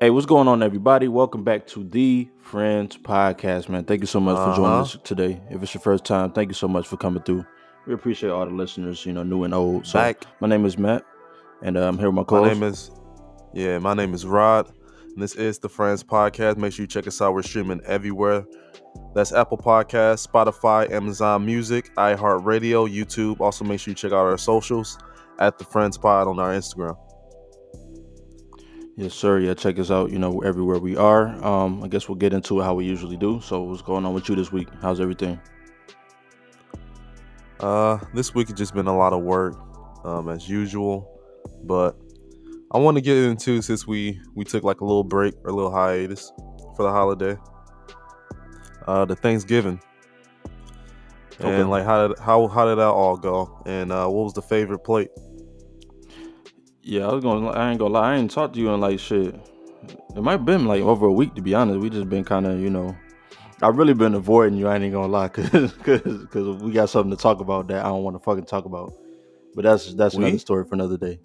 Hey, what's going on, everybody? Welcome back to the Friends Podcast, man. Thank you so much for joining Uh-huh. us today. If it's your first time, thank you so much for coming through. We appreciate all the listeners, new and old. So, Back. my name is Matt, and I'm here with my My co-host. name is my name is Rod. And this is the Friends Podcast. Make sure you check us out. We're streaming everywhere. That's Apple Podcasts, Spotify, Amazon Music, iHeartRadio, YouTube. Also make sure you check out our socials at the Friends Pod on our Instagram. Yes, sir. Yeah, check us out, everywhere we are. I guess we'll get into it how we usually do. So, what's going on with you this week? How's everything? This week has just been a lot of work, as usual. But I want to get into, since we took like a little break or a little hiatus for the holiday. The Thanksgiving. And Okay. like how did that all go? And what was the favorite plate? Yeah, I ain't gonna lie. I ain't talked to you in like shit. It might have been like over a week, to be honest. We just been kind of, I've really been avoiding you. I ain't gonna lie, cause we got something to talk about that I don't want to fucking talk about. But that's another We story for another day,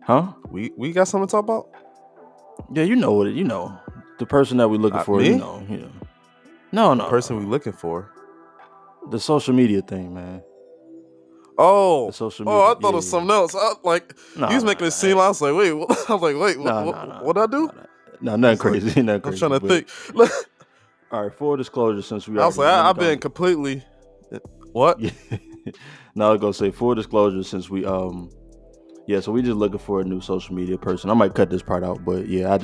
huh? we got something to talk about? Yeah, you know what it. The person that we looking for. Me? No, The no, no, person we no. looking for? The social media thing, man. The Oh, social I media. thought it Yeah, was yeah. something else. You No, was no, making no, it seem. I was like, wait. I was like, wait. no, no, no, What I do? no, no, nothing It's like crazy, nothing I'm crazy. trying to But think. all right, full disclosure, since we I was already, like, let me I've go. been completely. What? Yeah. Now I was gonna say full disclosure, since we yeah, so we just looking for a new social media person. I might cut this part out, but yeah,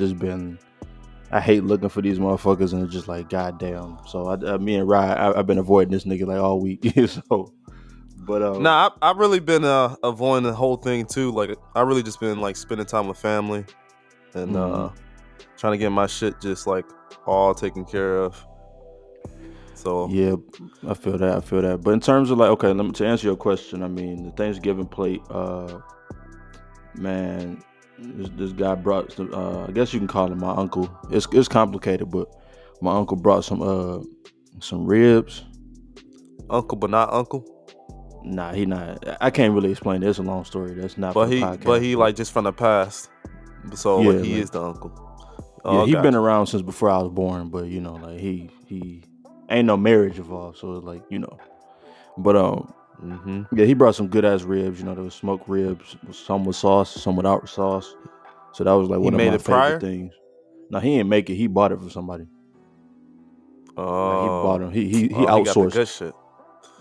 I hate looking for these motherfuckers, and it's just like, goddamn. So me and Ryan, I've been avoiding this nigga like all week. So, but Nah, I've really been avoiding the whole thing too. Like I really just been like spending time with family and mhm. trying to get my shit just like all taken care of. So Yeah, I feel that. I feel that. But in terms of like, okay, to answer your question, I mean, the Thanksgiving plate, man, this guy brought some. I guess you can call him my uncle. It's complicated, but my uncle brought some ribs. uncle, but not uncle. Nah, he not. I can't really explain it. It's a long story. That's not for But the but podcast. he But like just from the past. So like yeah, he like is the uncle. yeah, Oh, I he been got you. around since before I was born. But like he ain't no marriage involved. So it's like. But Mm-hmm. yeah, he brought some good ass ribs. There was smoked ribs, some with sauce, some without sauce. So that was like He one of made my it favorite prior. things. Now he didn't make it. He bought it from somebody. Like he bought him. Oh, He he got the outsourced good it. shit.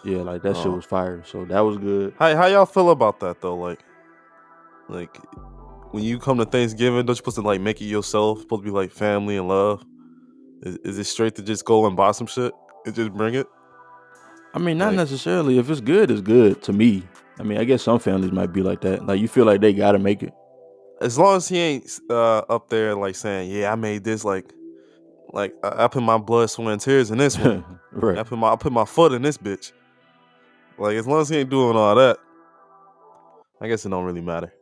Yeah, like that shit Oh, was fire. So that was good. how y'all feel about that though? Like when you come to Thanksgiving, don't you supposed to like make it yourself? Supposed to be like family and love. Is it straight to just go and buy some shit and just bring it? I mean, not Like necessarily. If it's good, it's good to me. I mean, I guess some families might be like that. Like you feel like they gotta make it. as long as he ain't up there like saying, yeah, I made this like I put my blood, sweat, and tears in this one. Right. I put my foot in this bitch. Like as long as he ain't doing all that, I guess it don't really matter.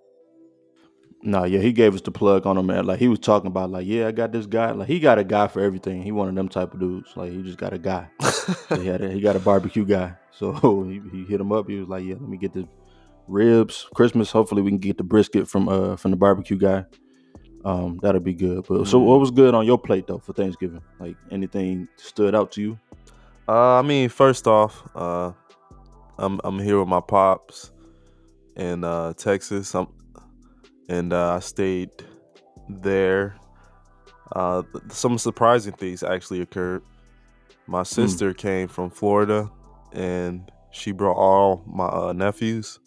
No, yeah, he gave us the plug on him, man. Like he was talking about, like, yeah, I got this guy. Like he got a guy for everything. He one of them type of dudes. Like he just got a guy. So he got a barbecue guy. So he hit him up. He was like, yeah, let me get the ribs. Christmas. Hopefully we can get the brisket from the barbecue guy. That'll be good. But so what Mm. was good on your plate though for Thanksgiving? Like anything stood out to you? I mean, first off, I'm here with my pops in Texas. I stayed there. Some surprising things actually occurred. My Mm. sister came from Florida, and she brought all my nephews,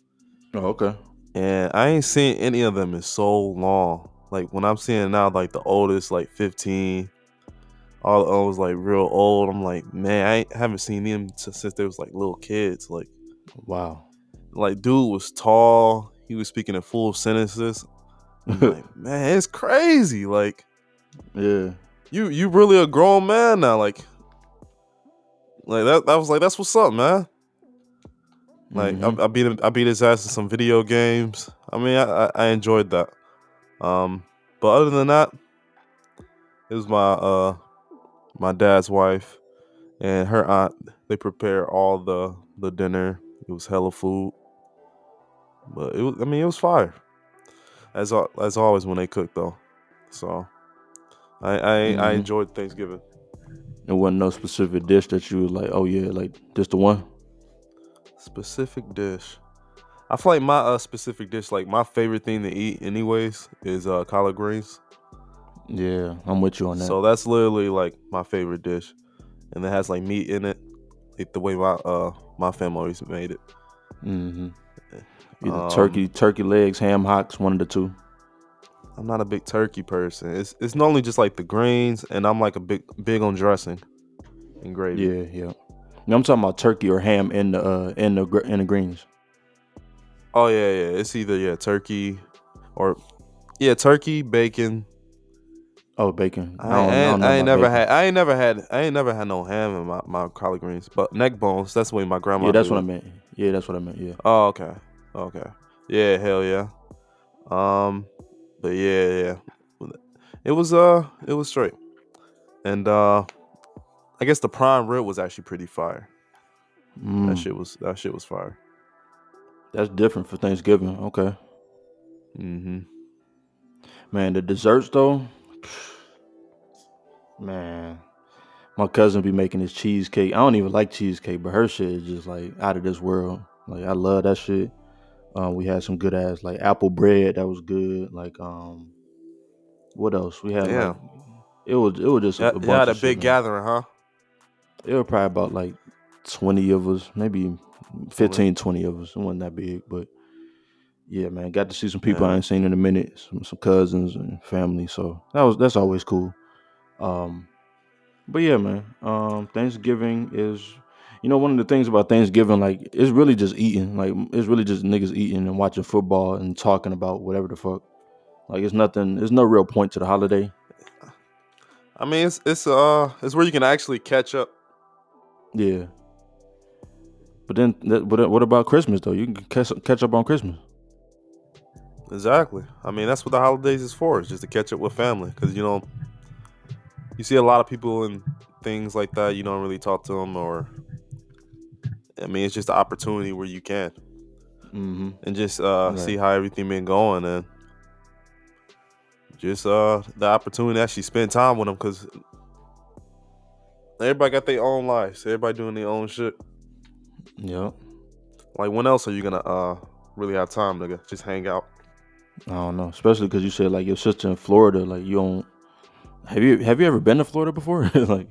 Oh, okay. and I ain't seen any of them in so long. Like when I'm seeing now, like the oldest, like 15, all the others like real old. I'm like, man, haven't seen them since they was like little kids. Wow. Like dude was tall. He was speaking in full sentences. I'm like, man, it's crazy. Like Yeah. you really a grown man now. Like that. I was like, that's what's up, man. Like Mm-hmm. I beat his ass in some video games. I mean, I enjoyed that. But other than that, it was my dad's wife and her aunt. They prepare all the dinner. It was hella food, but it was fire as always when they cook though. So I Hmm. enjoyed Thanksgiving. It wasn't no specific dish that you was like, oh yeah, like just the one. Specific dish. I feel like my specific dish, like my favorite thing to eat, anyways, is collard greens. Yeah, I'm with you on that. So that's literally like my favorite dish, and it has like meat in it, like the way my family always made it. Hmm. Either Um, turkey legs, ham hocks, one of the two. I'm not a big turkey person. It's normally just like the greens, and I'm like a big on dressing and gravy. Yeah, yeah. No, I'm talking about turkey or ham in the greens. Oh yeah. It's either turkey or turkey, bacon. Oh, bacon. I I don't I ain't, don't know I ain't about never bacon. had I ain't never had no ham in my collard greens, but neck bones. That's the way my Yeah, grandma that's what do I it. meant. Yeah, that's what I meant. Yeah. Oh okay, yeah, hell yeah. Um, but yeah. It was straight, and I guess the prime rib was actually pretty fire. Mm, That shit was fire. that's different for Thanksgiving. Okay, Hmm. man. The desserts though, man. My cousin be making this cheesecake. I don't even like cheesecake, but her shit is just like out of this world. Like I love that shit. We had some good ass like apple bread that was good. Like what else? We had like Damn. it was just Yeah, a you had bunch a of shit, big man. gathering, huh? It was probably about like 20 of us, maybe Really? 15, 20 of us. It wasn't that big, but yeah, man. Got to see some people I Yeah. ain't seen in a minute, some cousins and family. So that's always cool. Um, but yeah, man. Thanksgiving is, one of the things about Thanksgiving, like it's really just eating. Like it's really just niggas eating and watching football and talking about whatever the fuck. Like it's nothing. There's no real point to the holiday. I mean, it's where you can actually catch up. Yeah. But then, what about Christmas though? You can catch up on Christmas. Exactly. I mean, that's what the holidays is for. It's just to catch up with family, because you see a lot of people and things like that. You don't really talk to them, or I mean, it's just an opportunity where you can Mm-hmm. and just Right. see how everything been going, and just the opportunity to actually spend time with them, because everybody got their own lives. Everybody doing their own shit. Yep. Like, when else are you gonna really have time to just hang out? I don't know, especially because you said like your sister in Florida. Like you don't have you ever been to Florida before? Like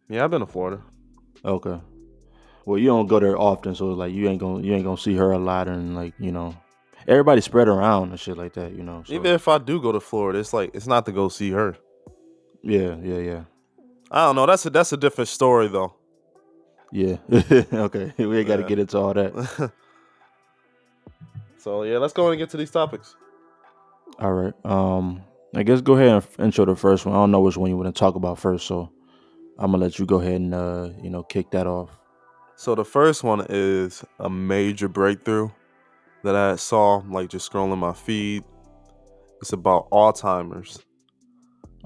Yeah, I've been to Florida. okay, well you don't go there often, so like you ain't gonna see her a lot, and like everybody spread around and shit like that. Even So if I do go to Florida, it's like it's not to go see her. yeah, yeah, yeah, I don't know. That's a different story though. yeah. Okay, we ain't got to Yeah. get into all that. So yeah, let's go and get to these topics. All right. I guess go ahead and intro the first one. I don't know which one you want to talk about first, so I'm gonna let you go ahead and kick that off. So the first one is a major breakthrough that I saw, like just scrolling my feed. It's about Alzheimer's.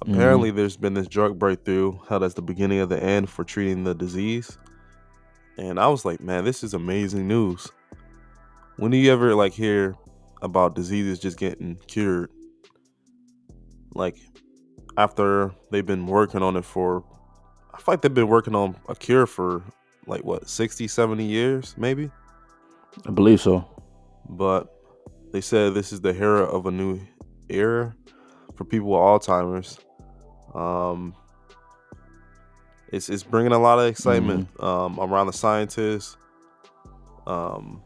Mm-hmm. Apparently, there's been this drug breakthrough held as the beginning of the end for treating the disease. And I was like, man, this is amazing news. When do you ever like hear about diseases just getting cured? Like, after they've been working on it for, I feel like they've been working on a cure for like what, 60, 70 years, maybe? I believe so. But they said this is the era of a new era for people with Alzheimer's. Um, it's bringing a lot of Mm-hmm. excitement around the scientists. Um,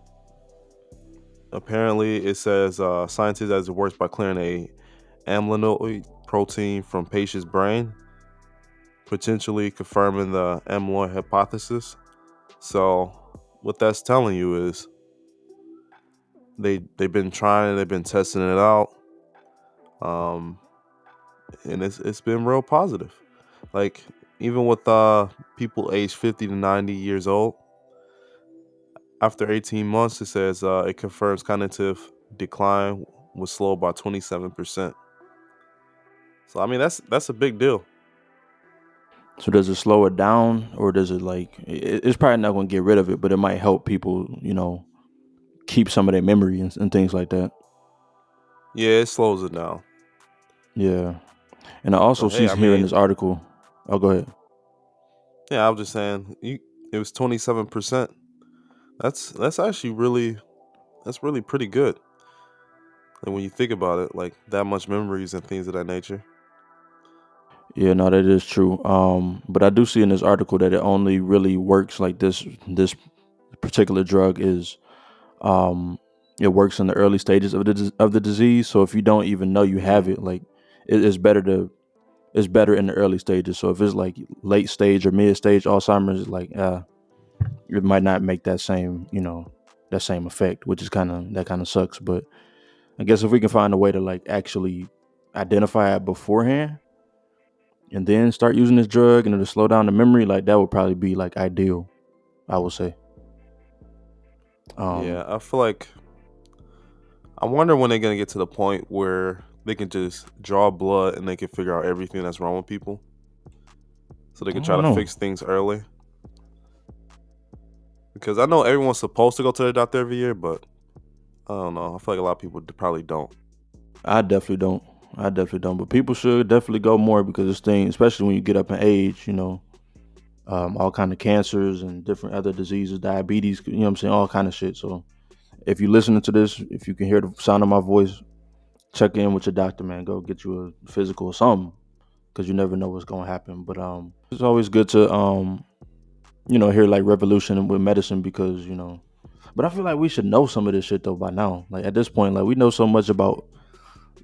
Apparently, it says scientists as it works by clearing a amyloid protein from patient's brain, potentially confirming the amyloid hypothesis. So, what that's telling you is they've been trying, they've been testing it out, um, and it's been real positive. Like, even with people aged 50 to 90 years old, after 18 months, it says it confirms cognitive decline was slowed by 27%. So I mean that's a big deal. So does it slow it down, or does it like it's probably not going to get rid of it, but it might help people, keep some of their memory and things like that. Yeah, it slows it down. Yeah, And I also But hey, see I here in mean, this article. Oh, go ahead. yeah, I was just saying, it was 27%. That's actually really pretty good. And when you think about it, like that much memories and things of that nature. Yeah, no, that is true. But I do see in this article that it only really works like this particular drug is it works in the early stages of the disease. So if you don't even know you have Mm. it, like it's better in the early stages. So if it's like late stage or mid stage Alzheimer's, like it might not make that same that same effect, which is kind of sucks. But I guess if we can find a way to like actually identify it beforehand and then start using this drug and it'll slow down the memory, like that would probably be like ideal, I would say. Yeah, Um, I feel like I wonder when they're gonna get to the point where they can just draw blood and they can figure out everything that's wrong with people, so they I can try don't to know. fix things early. Because I know everyone's supposed to go to their doctor every year, but I don't know. I feel like a lot of people probably don't. I definitely don't. I definitely don't. But people should definitely go more because this thing, especially when you get up in age, all kind of cancers and different other diseases, diabetes, what I'm saying, all kind of shit. So if you're listening to this, if you can hear the sound of my voice, check in with your doctor, man. Go get you a physical or something because you never know what's gonna happen. But it's always good to hear like revolution with medicine because But I feel like we should know some of this shit though by now. Like at this point, like we know so much about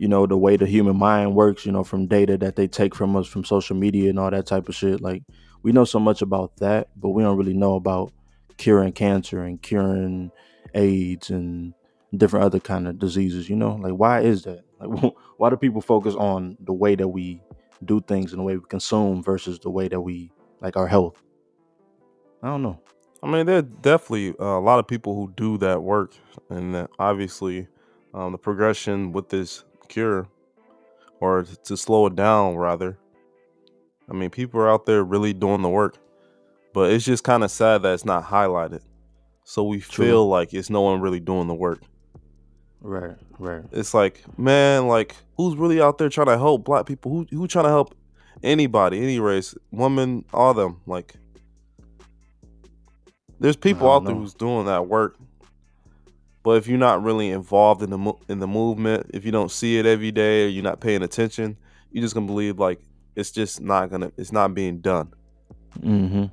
the way the human mind works, from data that they take from us from social media and all that type of shit. Like we know so much about that, but we don't really know about curing cancer and curing AIDS and different other kind of diseases, Like why is that? Like why do people focus on the way that we do things and the way we consume versus the way that we like our health? I don't know. I mean, there are definitely a lot of people who do that work, and that obviously, the progression with this cure, or to slow it down, rather. I mean, people are out there really doing the work, but it's just kind of sad that it's not highlighted. So we True. feel like it's no one really doing the work. Right, right. It's like, man, like who's really out there trying to help black people? Who trying to help anybody, any race, woman, all them? Like, there's I people don't out there know. who's doing that work, but if you're not really involved in the movement, if you don't see it every day or you're not paying attention, you're just gonna believe like it's not being done. Hmm.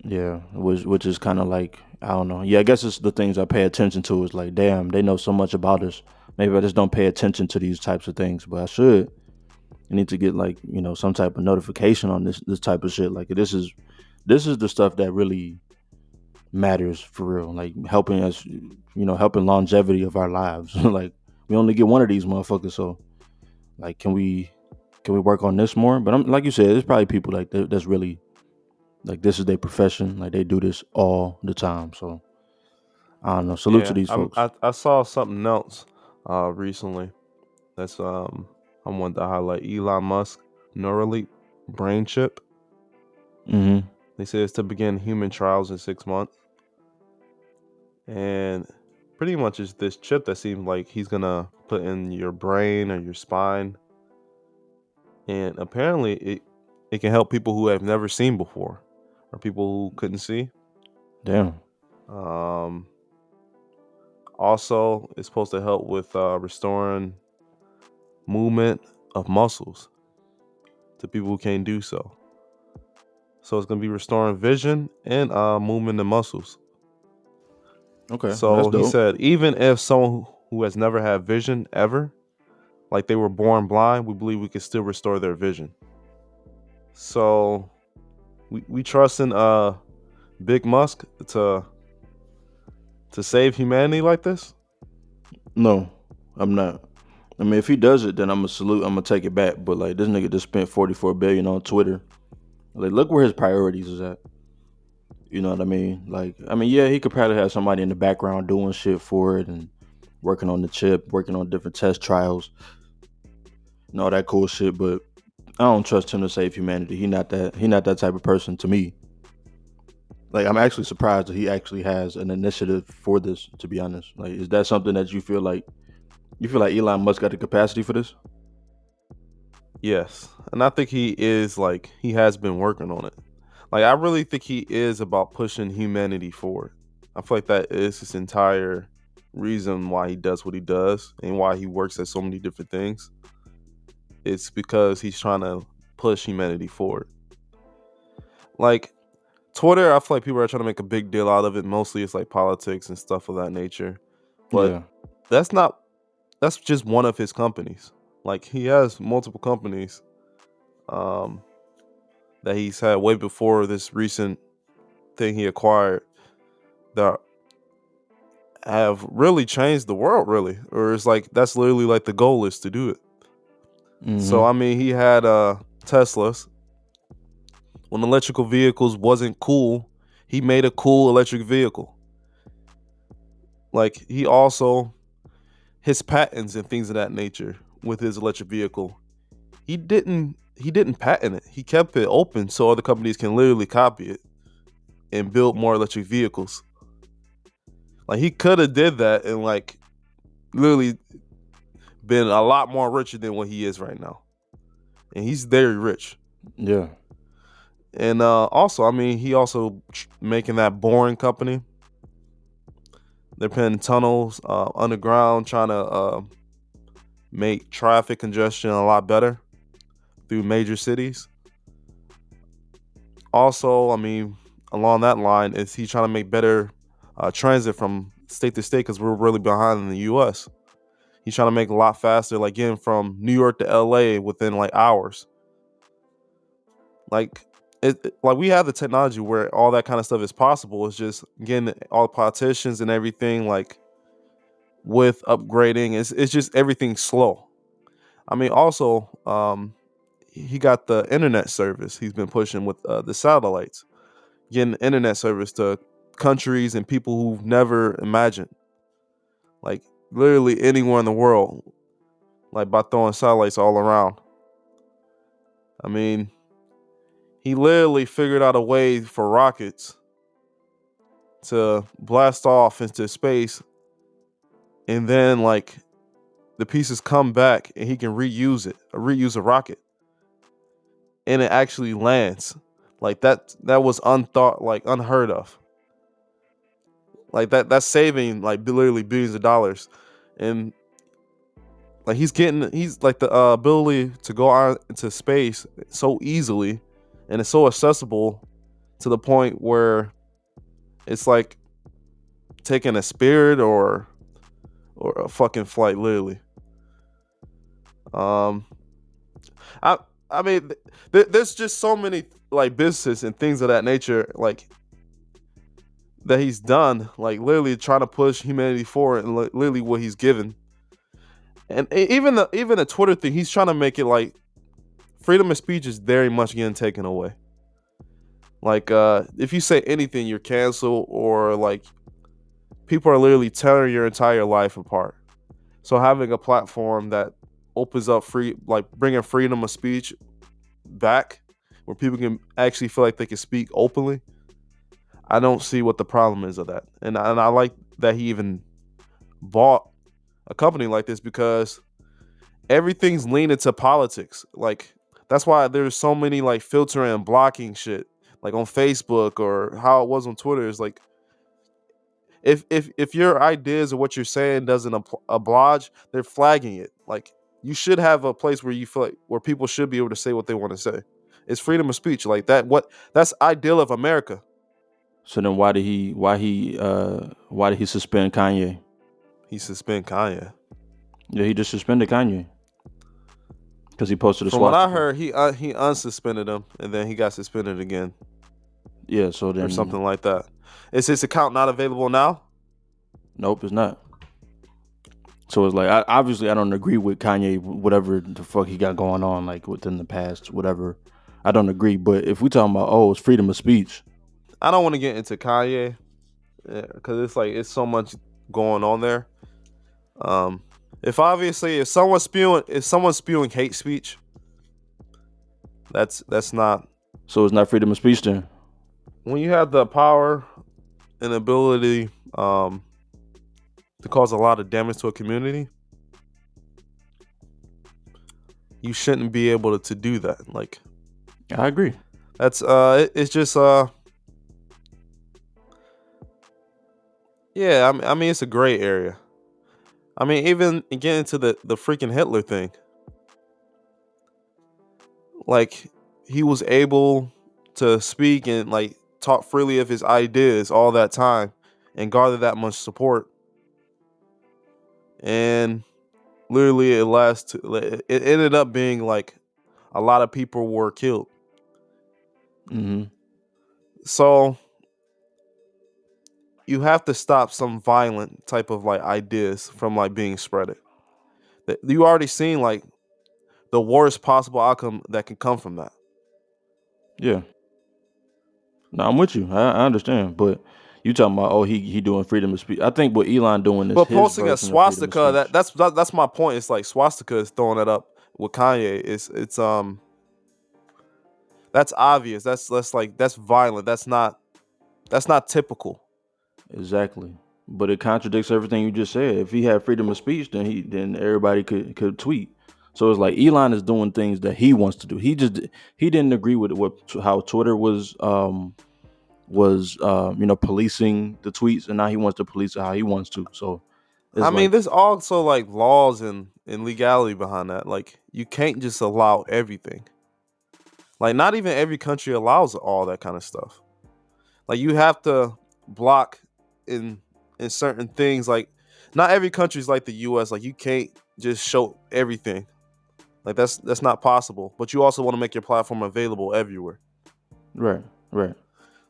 Yeah, which is kind of like I don't know. Yeah, I guess it's the things I pay attention to. Is like, damn, they know so much about us. Maybe I just don't pay attention to these types of things, but I should. I need to get like some type of notification on this type of shit. Like this is the stuff that really matters for real. Like helping us, helping longevity of our lives. Like we only get one of these motherfuckers, so like can we work on this more? But I'm like you said, there's probably people like that's really like this is their profession. Like they do this all the time. So I don't know. Salute to Yeah, these folks. I saw something else recently. That's I wanted to highlight Elon Musk Neuralink brain chip. Mm-hmm. They say it's to begin human trials in 6 months, and pretty much it's this chip that seems like he's gonna put in your brain or your spine, and apparently it can help people who have never seen before, or people who couldn't see. Damn. Um, Also, it's supposed to help with restoring movement of muscles to people who can't do so. So it's gonna be restoring vision and movement of muscles. Okay, that's So he dope. said, even if someone who has never had vision ever, like they were born blind, we believe we can still restore their vision. So we trust in Big Musk to save humanity like this. No, I'm not. I mean, if he does it, then I'm gonna salute. I'm gonna take it back. But like this nigga just spent 44 billion on Twitter. Like, look where his priorities is at. You know what I mean? Like, I mean, yeah, he could probably have somebody in the background doing shit for it and working on the chip, working on different test trials and all that cool shit. But I don't trust him to save humanity. He not that. He not that type of person to me. Like, I'm actually surprised that he actually has an initiative for this. To be honest, like, is that something that you feel like Elon Musk got the capacity for this? Yes, and I think he is like he has been working on it. Like I really think he is about pushing humanity forward. I feel like that is his entire reason why he does what he does and why he works at so many different things. It's because he's trying to push humanity forward. Like Twitter, I feel like people are trying to make a big deal out of it. Mostly it's like politics and stuff of that nature. But Yeah. that's not that's just one of his companies. Like he has multiple companies um that he's had way before this recent thing he acquired that have really changed the world, really. Or it's like that's literally like the goal is to do it. So Mm-hmm. I mean, he had Teslas when electrical vehicles wasn't cool. He made a cool electric vehicle. Like he also his patents and things of that nature with his electric vehicle. He didn't patent it. He kept it open so other companies can literally copy it and build more electric vehicles. Like he could have did that and like literally been a lot more richer than what he is right now. And he's very rich. Yeah. And also, I mean, he also making that boring company. They're putting tunnels underground, trying to make traffic congestion a lot better through major cities. Also, I mean, along that line, is he trying to make better transit from state to state because we're really behind in the U.S. He's trying to make it a lot faster, like getting from New York to L.A. within like hours. Like like we have the technology where all that kind of stuff is possible. It's just getting all the politicians and everything like with upgrading. It's just everything slow. I mean, also, he got the internet service he's been pushing with the satellites, getting internet service to countries and people who've never imagined, like literally anywhere in the world, like by throwing satellites all around. I mean, he literally figured out a way for rockets to blast off into space and then like the pieces come back and he can reuse a rocket and it actually lands. Like that was unthought, like unheard of. Like that's saving like literally billions of dollars. And like he's like the ability to go out into space so easily and it's so accessible to the point where it's like taking a spirit or a fucking flight literally. Um I I mean there's just so many like businesses and things of that nature like that he's done like literally trying to push humanity forward and literally what he's given. And even the Twitter thing, he's trying to make it like freedom of speech is very much getting taken away. Like if you say anything you're canceled or like people are literally tearing your entire life apart. So having a platform that opens up free like bringing freedom of speech back where people can actually feel like they can speak openly, I don't see what the problem is of that. And I like that he even bought a company like this because everything's leaning to politics. Like that's why there's so many like filtering and blocking shit like on Facebook or how it was on Twitter. Is like if your ideas or what you're saying doesn't oblige, they're flagging it. Like you should have a place where you feel like where people should be able to say what they want to say. It's freedom of speech. Like that. What that's ideal of America. So then why did he suspend Kanye? He suspend Kanye. Yeah, he just suspended Kanye because he posted a From what I swastika. heard, he unsuspended him and then he got suspended again Yeah, so or then something like that. Is his account not available now? nope, it's not. So it's like obviously I don't agree with Kanye, whatever the fuck he got going on, like within the past, whatever. I don't agree. But if we talking about it's freedom of speech, I don't want to get into Kanye because it's like it's so much going on there. Um, if someone's spewing hate speech, that's not so it's not freedom of speech then. when you have the power and ability to cause a lot of damage to a community. you shouldn't be able to do that. Like I agree. that's it's just yeah. I mean, it's a gray area. I mean, even getting to the freaking Hitler thing, like he was able to speak and like talk freely of his ideas all that time and garner that much support, and literally it ended up being like a lot of people were killed. Hmm. So you have to stop some violent type of like ideas from like being spreaded. You already seen like the worst possible outcome that can come from that. Yeah. No, I'm with you. I understand, but you talking about he doing freedom of speech. I think what Elon doing is But his posting a version of freedom of swastika, speech. that's my point. It's like swastika is throwing that up with Kanye. It's that's obvious. That's like that's violent. That's not typical. Exactly. But it contradicts everything you just said. If he had freedom of speech, then everybody could tweet. So it's like Elon is doing things that he wants to do. He didn't agree with how Twitter was policing the tweets, and now he wants to police it how he wants to. So I it's mean, like there's also like laws and legality behind that. Like you can't just allow everything. Like not even every country allows all that kind of stuff. Like you have to block in in certain things. Like not every country's like the U.S. Like you can't just show everything. Like that's not possible. But you also want to make your platform available everywhere. right, right.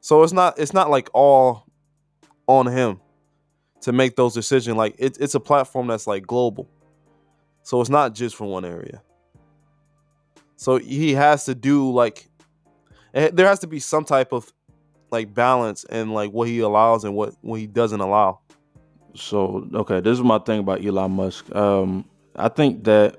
So it's not like all on him to make those decisions. Like it's a platform that's like global. So it's not just for one area. So he has to do like there has to be some type of like balance in like what he allows and what he doesn't allow. So okay, this is my thing about Elon Musk. I think that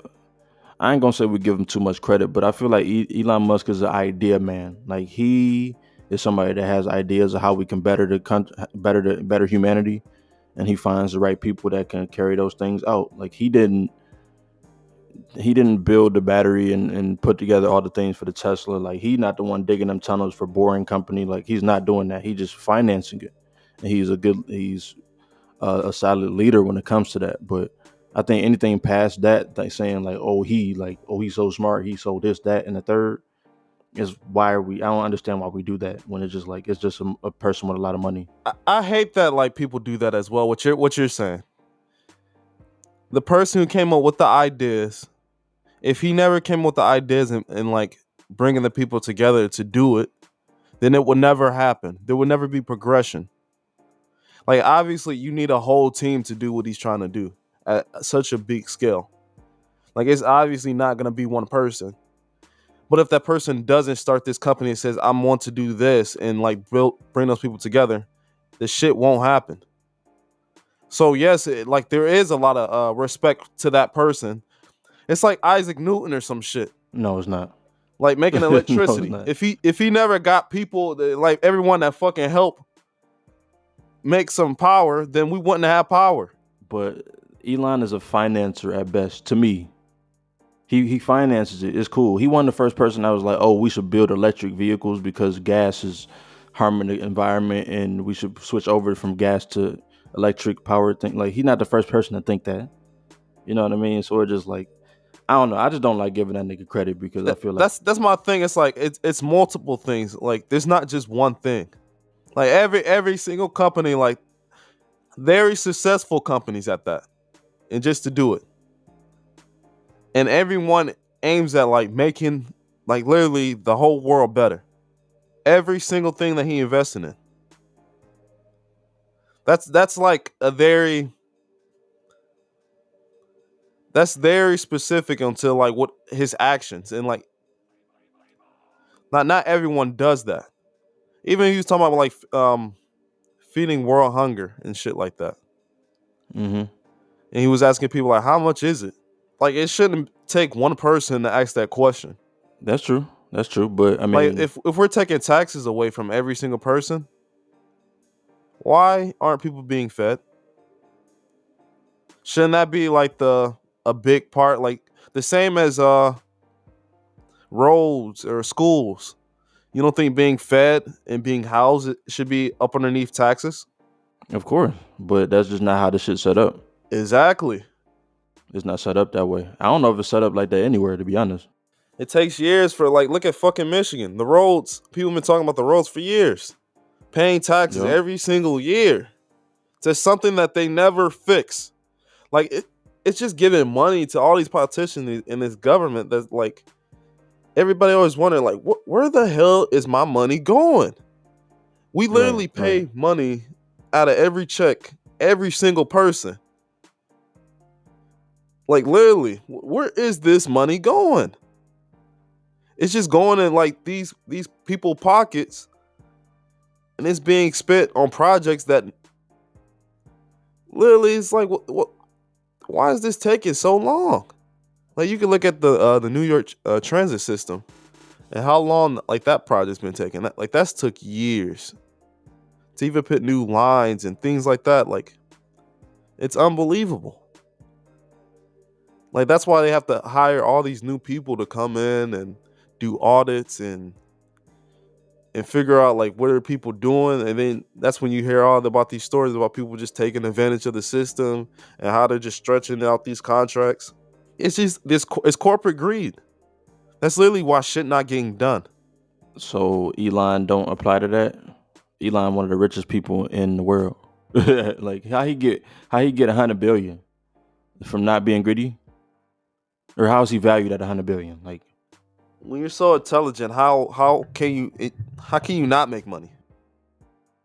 I ain't gonna say we give him too much credit, but I feel like Elon Musk is an idea man. Like he is somebody that has ideas of how we can better the country, better humanity, and he finds the right people that can carry those things out. Like he didn't build the battery and put together all the things for the Tesla. Like he's not the one digging them tunnels for Boring Company. Like he's not doing that. He's just financing it. And he's a solid leader when it comes to that. But I think anything past that, like saying he's so smart, he sold this, that, and the third, is why are we? I don't understand why we do that when it's just a person with a lot of money. I hate that like people do that as well. What you're saying? The person who came up with the ideas, if he never came up with the ideas and like bringing the people together to do it, then it would never happen. There would never be progression. Like obviously, you need a whole team to do what he's trying to do at such a big scale. Like it's obviously not gonna be one person. But if that person doesn't start this company and says, "I'm want to do this," and like bring those people together, the shit won't happen. So yes, like there is a lot of respect to that person. It's like Isaac Newton or some shit. No, it's not. Like making No, it's electricity. not. If he never got people like everyone that fucking help make some power, then we wouldn't have power. But Elon is a financer at best. To me, he finances it. It's cool. He wasn't the first person that was like, "Oh, we should build electric vehicles because gas is harming the environment, and we should switch over from gas to electric power." Thing like he's not the first person to think that. You know what I mean? So it's just like I don't know. I just don't like giving that nigga credit because I That, feel like that's my thing. It's like it's multiple things. Like there's not just one thing. Like every single company, like very successful companies at that, and just to do it, and everyone aims at like making like literally the whole world better. Every single thing that he invested in. That's like a very that's very specific until like what his actions and like not everyone does that. Even he was talking about like feeding world hunger and shit like that. hmm And he was asking people like, how much is it? Like it shouldn't take one person to ask that question. that's true. That's true. But I Like mean, if we're taking taxes away from every single person, why aren't people being fed? Shouldn't that be like the a big part? Like the same as roads or schools. You don't think being fed and being housed should be up underneath taxes? Of course, but that's just not how the shit's set up. Exactly. It's not set up that way. I don't know if it's set up like that anywhere, to be honest. It takes years for, like, look at fucking Michigan. The roads, people been talking about the roads for years. Paying taxes Yep. every single year. It's something that they never fix. Like, it's just giving money to all these politicians in this government that's like, everybody always wonder, like, where the hell is my money going? We Right, literally right. pay money out of every check, every single person. Like, literally, where is this money going? It's just going in like these people pockets, and it's being spent on projects that literally it's like, what? Why is this taking so long? Like, you can look at the New York transit system and how long like that project's been taking. That's took years to even put new lines and things like that. Like, it's unbelievable. Like, that's why they have to hire all these new people to come in and do audits and figure out like what are people doing, and then that's when you hear all about these stories about people just taking advantage of the system and how they're just stretching out these contracts. It's just it's corporate greed. That's literally why shit not getting done. So Elon don't apply to that. Elon, one of the richest people in the world. Like how he get 100 billion from not being greedy, or how is he valued at 100 billion? Like, When you're so intelligent, how can you not make money?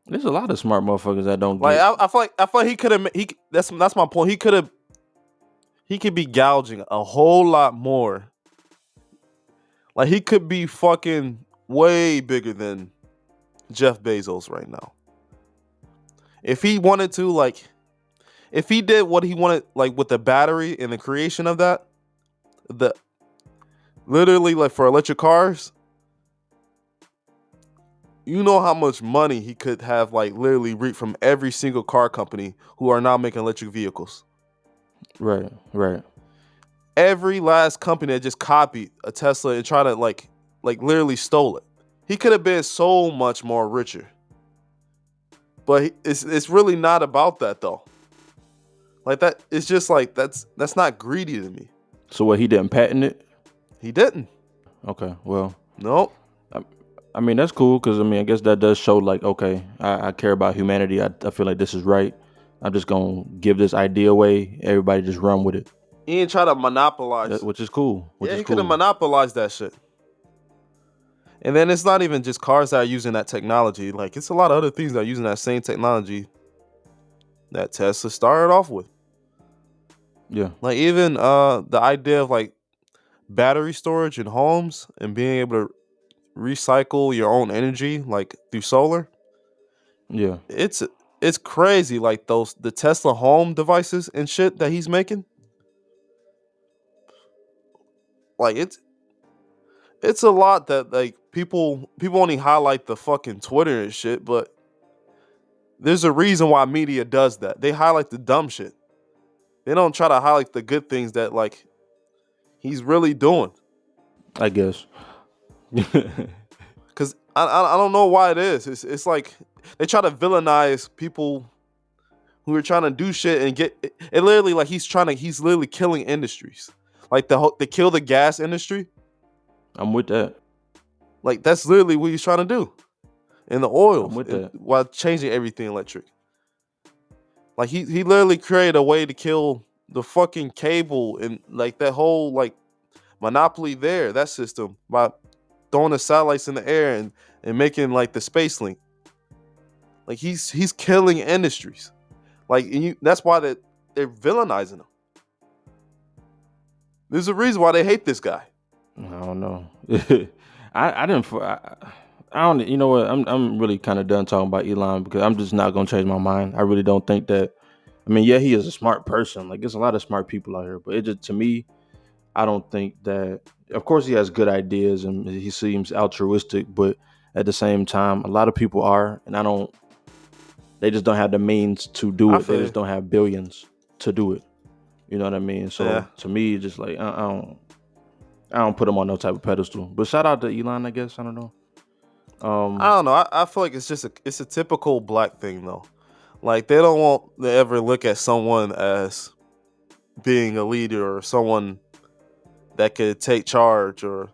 there's a lot of smart motherfuckers that don't Like, get. I feel like he could have that's my point. He could be gouging a whole lot more. Like, he could be fucking way bigger than Jeff Bezos right now. If he wanted to, like, if he did what he wanted, like with the battery and the creation of that, the literally like for electric cars, you know how much money he could have like literally reaped from every single car company who are now making electric vehicles. Right, right. Every last company that just copied a Tesla and tried to like literally stole it. He could have been so much more richer. But it's really not about that though. Like, that, it's just like that's not greedy to me. So what, he didn't patent it? He didn't. Okay, well, Nope. I mean that's cool because I mean I guess that does show like, okay, I care about humanity. I feel like this is right. I'm just gonna give this idea away. Everybody just run with it, He ain't try to monopolize. which is cool. Which Yeah, is he could have cool. monopolized that shit. And then it's not even just cars that are using that technology. Like, it's a lot of other things that are using that same technology that Tesla started off with. Yeah, Like, even the idea of like battery storage in homes and being able to recycle your own energy like through solar. yeah. It's crazy. Like, the Tesla home devices and shit that he's making. Like, it's a lot that like people only highlight the fucking Twitter and shit, but there's a reason why media does that. They highlight the dumb shit. They don't try to highlight the good things that like he's really doing. I guess. Cause I don't know why it is. It's like they try to villainize people who are trying to do shit and get it. Literally, like, he's literally killing industries. Like, the kill the gas industry. I'm with that. Like, that's literally what he's trying to do. And the I'm oils, with that. while changing everything electric. Like, he literally created a way to kill the fucking cable and like that whole like monopoly there, that system, by throwing the satellites in the air and making like the space link. Like, he's killing industries. Like, and that's why they're villainizing him. There's a reason why they hate this guy. I don't know. I didn't. I don't. You know what? I'm really kind of done talking about Elon because I'm just not gonna change my mind. I really don't think that. I mean, yeah, he is a smart person. Like, there's a lot of smart people out here, but it just, to me, I don't think that. Of course, he has good ideas and he seems altruistic, but at the same time, a lot of people are, and I don't. They just don't have the means to do I it. They feel just don't have billions to do it. You know what I mean? So yeah. to me, just like I don't. I don't put him on no type of pedestal. But shout out to Elon, I guess. I don't know. I Um, don't know. I feel like it's a typical black thing though. Like they don't want to ever look at someone as being a leader or someone that could take charge, or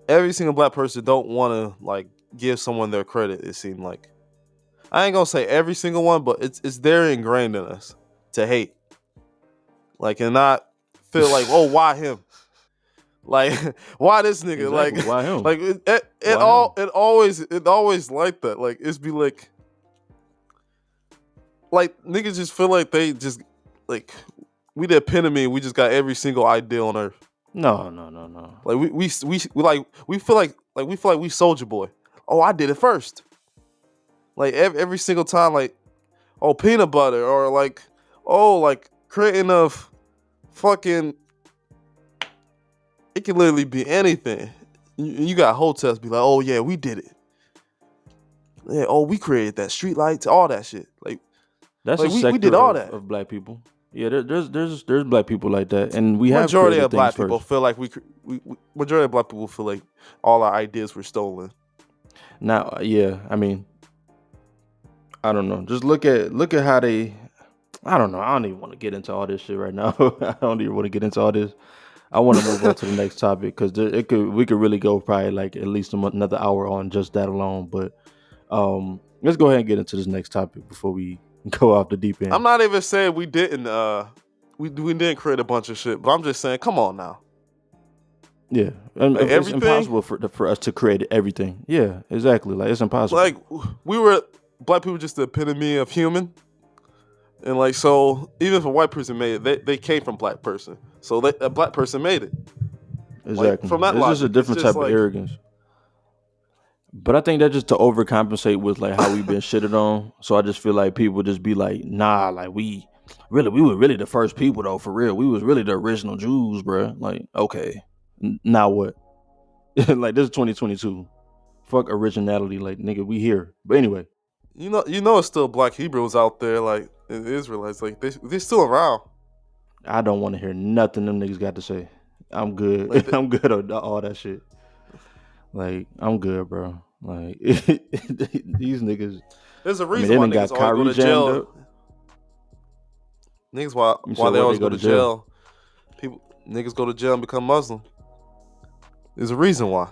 every single black person don't want to like give someone their credit. It seemed like, I ain't gonna say every single one, but it's there ingrained in us to hate, like, and not feel like, oh, why him? Like, why this nigga? Like, exactly. Why him? like Why him? it always like that. Like, it's be like niggas just feel like they just like we the epitome. We just got every single idea on earth. No, no, no, no. Like we feel like we Soldier Boy. Oh, I did it first. Like every single time, like, oh, peanut butter, or like, oh, like creating of fucking. It can literally be anything. You got hotels be like, oh yeah, we did it. Yeah, oh, we created that street lights, all that shit. That's Like a we did sector all that. of black people. Yeah, there's black people like that, and we have Majority created of things black people first. feel like majority of black people feel like all our ideas were stolen. Now, yeah, I mean, I don't know. Just look at how they. I don't know. I don't even want to get into all this shit right now. I don't even want to get into all this. I want to move on to the next topic because we could really go probably like at least another hour on just that alone. But let's go ahead and get into this next topic before we go off the deep I'm end. not even saying we didn't we didn't create a bunch of shit, but I'm just saying, come on now. Yeah, and Like it's everything, impossible for us to create everything. Yeah, exactly. Like it's impossible. like we were black people just the epitome of human. And like, so even if a white person made it, they came from black person. So a black person made it. Like Exactly. from that It's just a logic, it's different just type of like, arrogance. But I think that just to overcompensate with like how we've been shitted on. So I just feel like people just be like, nah, like we were really the first people though, for real. We was really the original Jews, bro. Like, okay, now what? Like this is 2022. Fuck originality, like nigga, we here. But anyway, it's still black Hebrews out there, like in Israelites, like they're still around. I don't want to hear nothing them niggas got to say. I'm Like good. I'm good on all that shit. Like, I'm good, bro. Like these niggas. there's a I mean, reason they why done niggas got always go Kyrie to jammed jail. up. Niggas You why said they where they always go go to to jail? jail. People niggas go to jail and become Muslim. There's a reason why.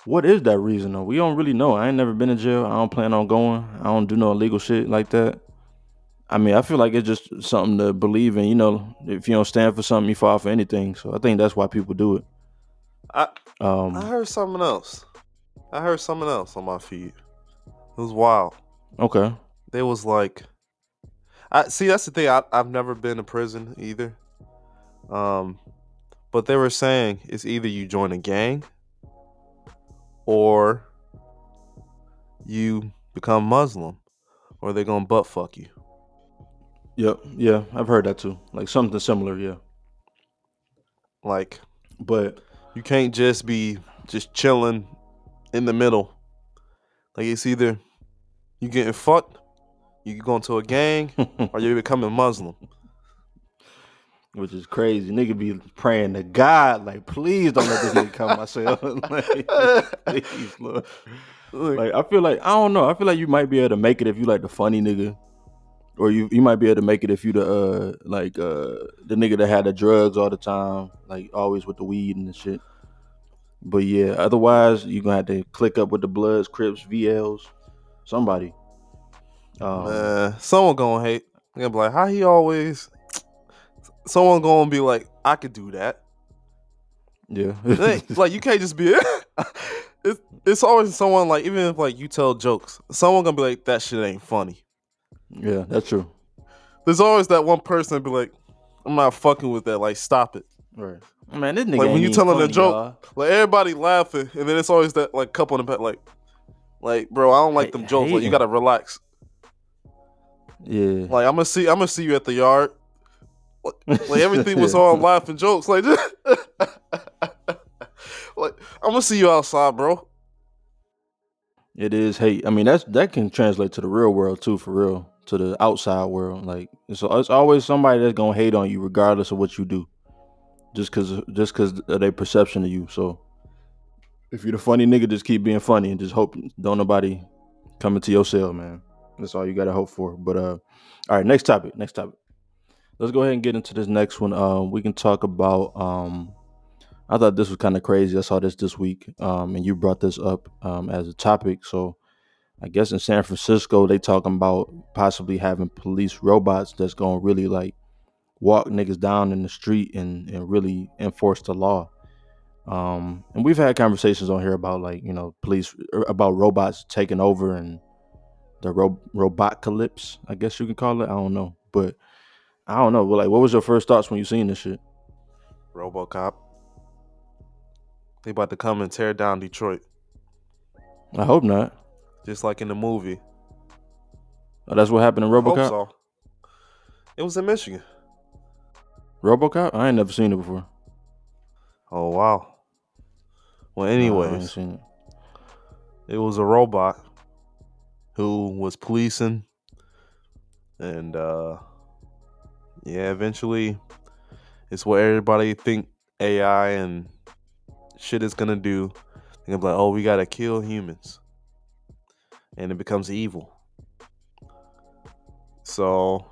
What is that reason though? We don't really know. I ain't never been in jail. I don't plan on going. I don't do no illegal shit like that. I mean, I feel like it's just something to believe in. You know, if you don't stand for something, you fall for anything. So I think that's why people do it. I I Um, heard something else. I heard something else on my feed. It was wild. okay. They was like, I see. That's the thing. I've never been to prison either. Um, but they were saying it's either you join a gang or you become Muslim, or they're gonna butt fuck you. Yep. Yeah, I've heard that too. Like something similar. Yeah. Like But you can't just be just chilling in the middle. Like it's either you getting fucked, you go into a gang, or you becoming Muslim. which is crazy. Nigga be praying to God, like, please don't let this nigga come myself. Like, please, Lord. Like, Like, I feel like, I don't know. I feel like you might be able to make it if you like the funny nigga. Or you might be able to make it if you the nigga that had the drugs all the time, like always with the weed and the shit. But yeah, otherwise you gonna have to click up with the Bloods, Crips, VLs, somebody. man, someone gonna hate. They're gonna be like, how he always. Someone gonna be like, I could do that. Yeah. Like you can't just be. It's always someone like, even if like you tell jokes, someone gonna be like, that shit ain't funny. Yeah, that's true. There's always that one person that be like, I'm not fucking with that. Like, stop it. Right. Man, this nigga Like when ain't you even telling a funny, joke, y'all. like everybody laughing, and then it's always that like couple in the back, like bro, I don't like them jokes. Like you Hating. gotta relax. Yeah. Like I'm gonna see you at the yard. Like everything was all laughing jokes. Like, like I'm gonna see you outside, bro. It is hate. I mean, that can translate to the real world too, for real. To the outside world. Like it's always somebody that's gonna hate on you regardless of what you do. just cause of their perception of you. So if you're the funny nigga, just keep being funny and just hope don't nobody come into your cell, man. That's all you gotta hope for. But all right, next topic. Next topic. Let's go ahead and get into this next one. We can talk about. I thought this was kind of crazy. I saw this week, and you brought this up as a topic. So I guess in San Francisco, they talking about possibly having police robots that's gonna really like walk niggas down in the street and really enforce the law. And we've had conversations on here about like police about robots taking over and the robotcalypse, I guess you can call it. I don't know, but I don't know. Like, what was your first thoughts when you seen this shit? RoboCop. They about to come and tear down Detroit, I hope not. just like in the movie. Oh, that's what happened in I hope RoboCop. so. It was in Michigan. RoboCop. I ain't never seen it before. Oh wow. Well, Nah, I ain't anyways, seen it. it was a robot who was policing, and yeah, eventually, it's what everybody think AI and shit is gonna do. They're gonna be like, oh, we gotta kill humans, and it becomes evil. So,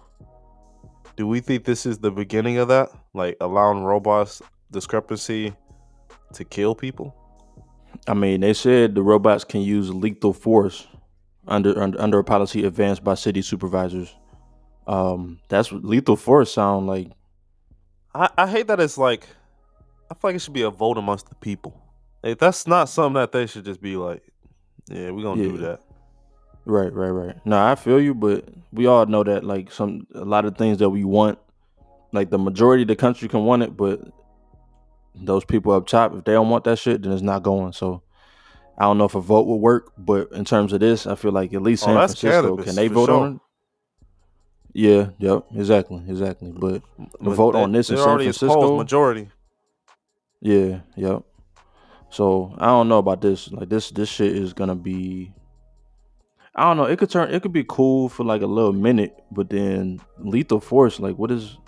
do we think this is the beginning of that? Like allowing robots discrepancy to kill people? I mean, they said the robots can use lethal force under a policy advanced by city supervisors. That's what lethal force sound like. I hate that it's like, I feel like it should be a vote amongst the people. Like, that's not something that they should just be like, yeah, we're gonna do Yeah, that. right. No, I feel you, but we all know that like a lot of things that we want, like the majority of the country can want it, but those people up top, if they don't want that shit, then it's not going. So I don't know if a vote would work, but in terms of this, I feel like at least Oh, San that's Francisco, can cannabis they for vote sure. on it? Yeah, yep, exactly. But the But vote on this in there San already is polls Francisco, majority. yeah, yep. So I don't know about this. Like this shit is gonna be. I don't know. It could be cool for like a little minute, but then lethal force. Like, what is?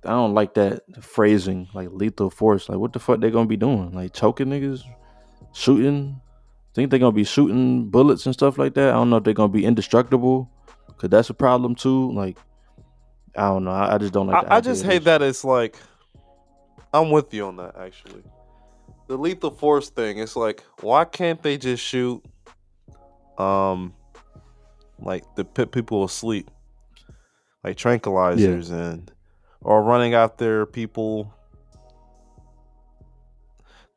I don't like that phrasing. Like lethal force. Like, what the fuck they gonna be doing? Like choking niggas, shooting. Think they're gonna be shooting bullets and stuff like that. I don't know if they're gonna be indestructible, cause that's a problem too. Like, I don't know. I just don't like the I idea just of hate this. that it's like, I'm with you on that actually. The lethal force thing, it's like, why can't they just shoot um like the put people asleep, like Yeah. tranquilizers, and or running after people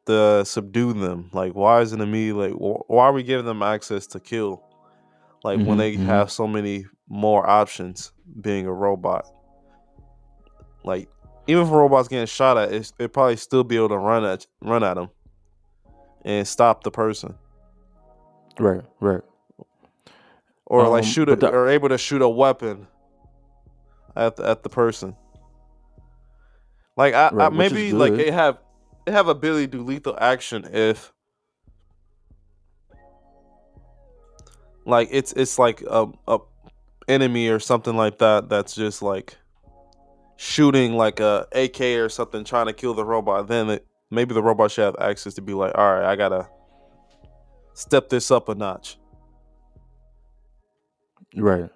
to subdue them? Like, why isn't it me? Like, why are we giving them access to kill? Like, when they Mm-hmm. have so many more options being a robot. Like, even if a robot's getting shot at, it probably still be able to run at them and stop the person, Right. or like shoot But it, the or able to shoot a weapon at the person. Like, I right, which is maybe like good. they have ability to do lethal action if like it's like a enemy or something like that that's just like shooting like a AK or something trying to kill the robot. Then maybe the robot should have access to be like, all right, I gotta step this up a notch. Right.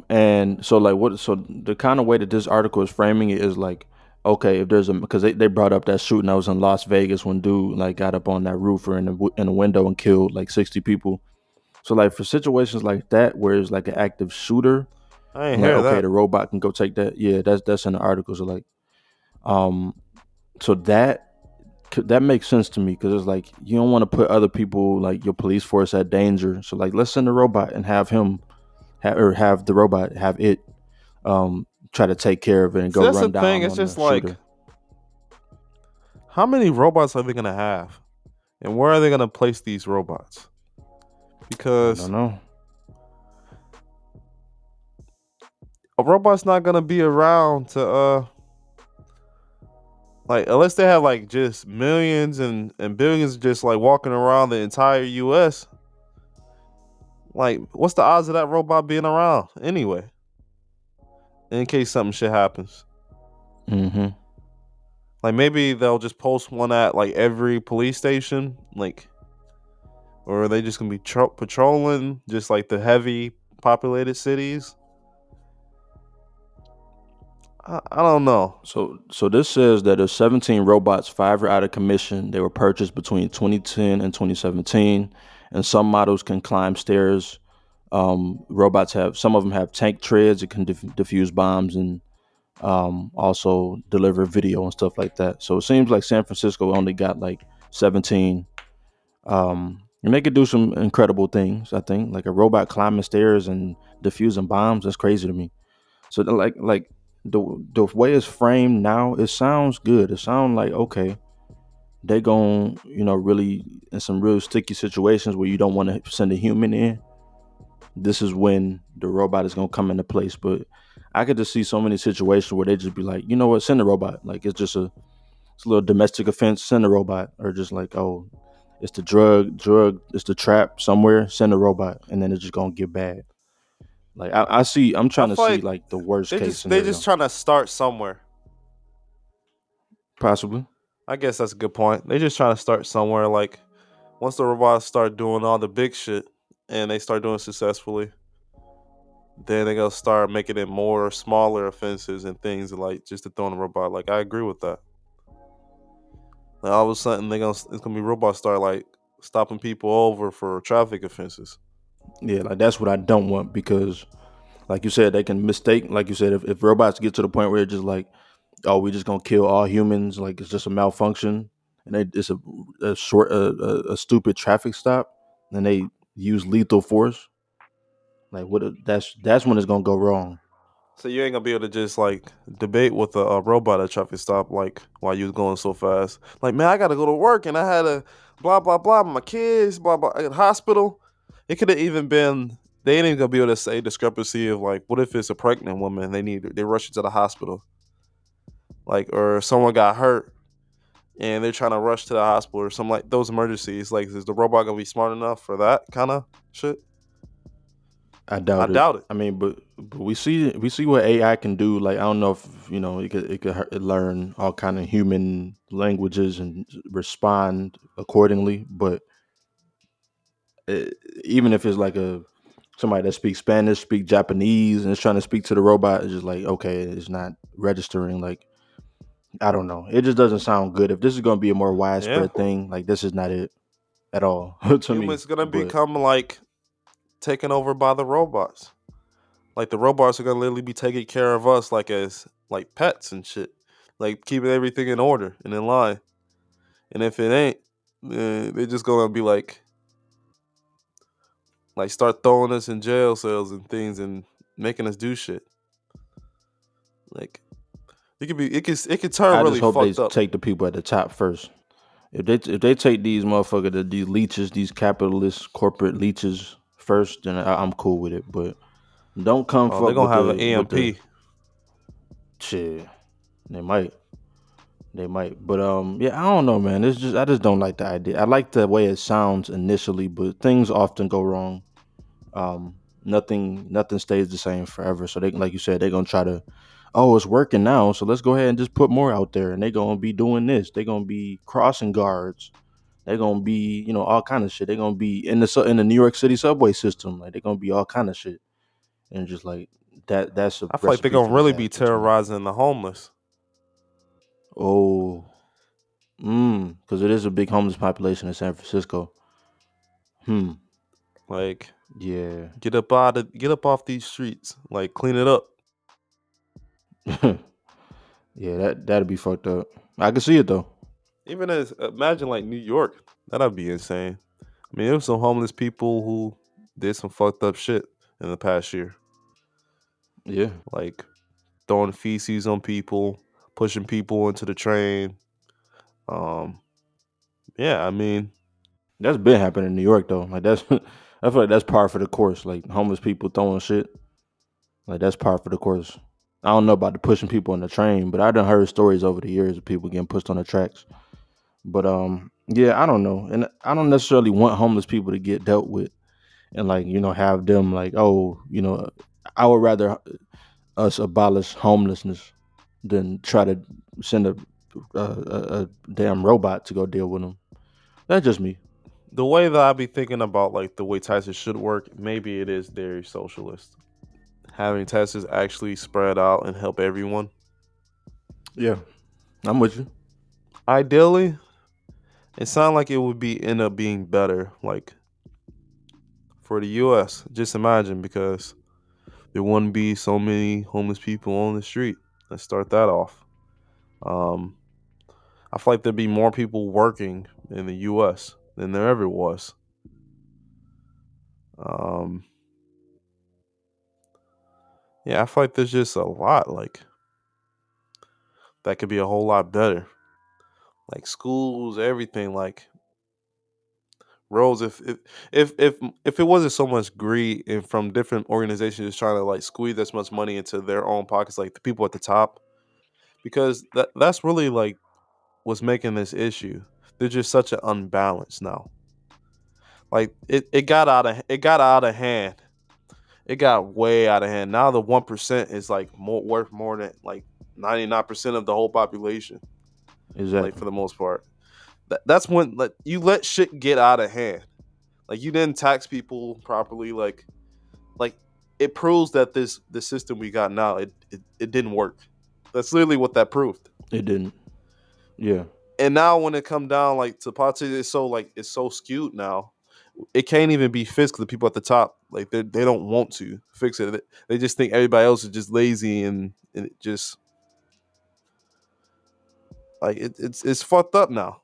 And so like what? So the kind of way that this article is framing it is like, okay, if there's a because they brought up that shooting that was in Las Vegas when dude like got up on that roof or in a window and killed like 60 people. So like for situations like that where it's like an active shooter I ain't and like hear okay, that. the robot can go take that. Yeah, that's in the article. So like um, so that makes sense to me because it's like you don't want to put other people like your police force at danger. So like let's send a robot and have him or have the robot have it try to take care of it and See, go that's the run thing. down It's on the just like, shooter. how many robots are they gonna have, and where are they gonna place these robots? I don't Because know. a robot's not gonna be around to like, unless they have like just millions and billions just like walking around the entire US. Like, what's the odds of that robot being around anyway, in case something shit happens? Mm-hmm. Like maybe they'll just post one at like every police station, like, or are they just gonna be patrolling just like the heavy populated cities? I don't know. So this says that there's 17 robots, 5 are out of commission. They were purchased between 2010 and 2017, and some models can climb stairs. Robots have some of them have tank treads that can defuse bombs and also deliver video and stuff like that. So it seems like San Francisco only got like 17. And they could do some incredible things. I think like a robot climbing stairs and defusing bombs. That's crazy to me. So like the way it's framed now, it sounds good. It sounds like okay, they gon' really in some real sticky situations where you don't want to send a human in. This is when the robot is gonna come into place. But I could just see so many situations where they just be like, you know what, send a robot. Like it's a little domestic offense, send a robot, or just like it's the it's the trap somewhere, send a robot, and then it's just gonna get bad. Like I'm I trying to feel see like like the worst they case just scenario, trying to start somewhere. possibly. I guess that's a good point. They just trying to start somewhere. Like once the robots start doing all the big shit and they start doing it successfully, then they gonna start making it more smaller offenses and things like just to throw in a robot. Like I agree with that. Like, all of a sudden it's gonna be robots start like stopping people over for traffic offenses. Yeah, like that's what I don't want because, like you said, they can mistake. Like you said, if robots get to the point where it's just like, oh, we just gonna kill all humans, like it's just a malfunction, and it's a stupid traffic stop, and they use lethal force. Like that's when it's gonna go wrong. So you ain't gonna be able to just like debate with a robot at traffic stop like while you was going so fast. Like, man, I gotta go to work and I had a blah blah blah my kids, blah blah at hospital. It could have even been they ain't even gonna be able to say discrepancy of like what if it's a pregnant woman and they rush you to the hospital. Like or someone got hurt and they're trying to rush to the hospital or something like those emergencies. Like is the robot gonna be smart enough for that kind of shit? I I doubt it. doubt it. I mean, but we see what AI can do. Like I don't know if it could learn all kind of human languages and respond accordingly. But it, even if it's like a somebody that speaks Spanish, speak Japanese, and is trying to speak to the robot, it's just like okay, it's not registering. Like I don't know. It just doesn't sound good. If this is going to be a more Yeah. widespread thing, like this is not it at all to me. Humans gonna But become like taken over by the robots. Like the robots are gonna literally be taking care of us like as like pets and shit. Like keeping everything in order and in line. And if it ain't, they're just gonna be like start throwing us in jail cells and things and making us do shit. Like it could turn I just really hope they fucked up. take the people at the top first. If they take these motherfuckers, these leeches, these capitalist corporate leeches first, then I'm cool with it. But don't come Oh, they're fuck gonna with have an the EMP. shit. They might, they might. But yeah, I don't know, man. I just don't like the idea. I like the way it sounds initially, but things often go wrong. Nothing stays the same forever. So they, like you said, they're gonna try to, oh, it's working now, so let's go ahead and just put more out there, and they're gonna be doing this. They're gonna be crossing guards. They're gonna be, all kind of shit. They're gonna be in the New York City subway system. Like they're gonna be all kind of shit, and just like that. That's a I feel like they're recipe gonna for really be disaster to me. terrorizing the homeless. Oh, because it is a big homeless population in San Francisco. Hmm. Like Yeah. get up off these streets. Like clean it up. Yeah. That'd be fucked up. I can see it though. Even as imagine like New York, that'd be insane. I mean, there was some homeless people who did some fucked up shit in the past year, Yeah. like throwing feces on people, pushing people into the train. Um, yeah, I mean, That's been happening in New York though. Like that's I feel like that's par for the course. Like homeless people throwing shit. Like that's par for the course. I don't know about the pushing people on the train, but I done heard stories over the years of people getting pushed on the tracks. But yeah, I don't know. And I don't necessarily want homeless people to get dealt with and like, have them like, oh, I would rather us abolish homelessness than try to send a a damn robot to go deal with them. That's just me. The way that I be thinking about like the way taxes should work, maybe it is very socialist. Having taxes actually spread out and help everyone. Yeah, I'm with you. Ideally, it sounds like it would be end up being better, like for the U.S. Just imagine because there wouldn't be so many homeless people on the street. Let's start that off. Um, I feel like there'd be more people working in the U.S. than there ever was. Um, yeah, I feel like there's just a lot like that could be a whole lot better. Like schools, everything, like roles. If it wasn't so much greed and from different organizations just trying to like squeeze as much money into their own pockets, like the people at the top, because that's really like what's making this issue. There's just such an unbalance now. Like it got out of hand. It got way out of hand. Now the 1% is like worth more than like 99% of the whole population. Like Exactly. for the most part, that's when like you let shit get out of hand. Like you didn't tax people properly. Like it proves that the system we got now it didn't work. That's literally what that proved. It didn't. Yeah. And now when it come down like to politics, it's so skewed now. It can't even be fixed 'cause the people at the top like they don't want to fix it. They just think everybody else is just lazy and it just like it's fucked up now.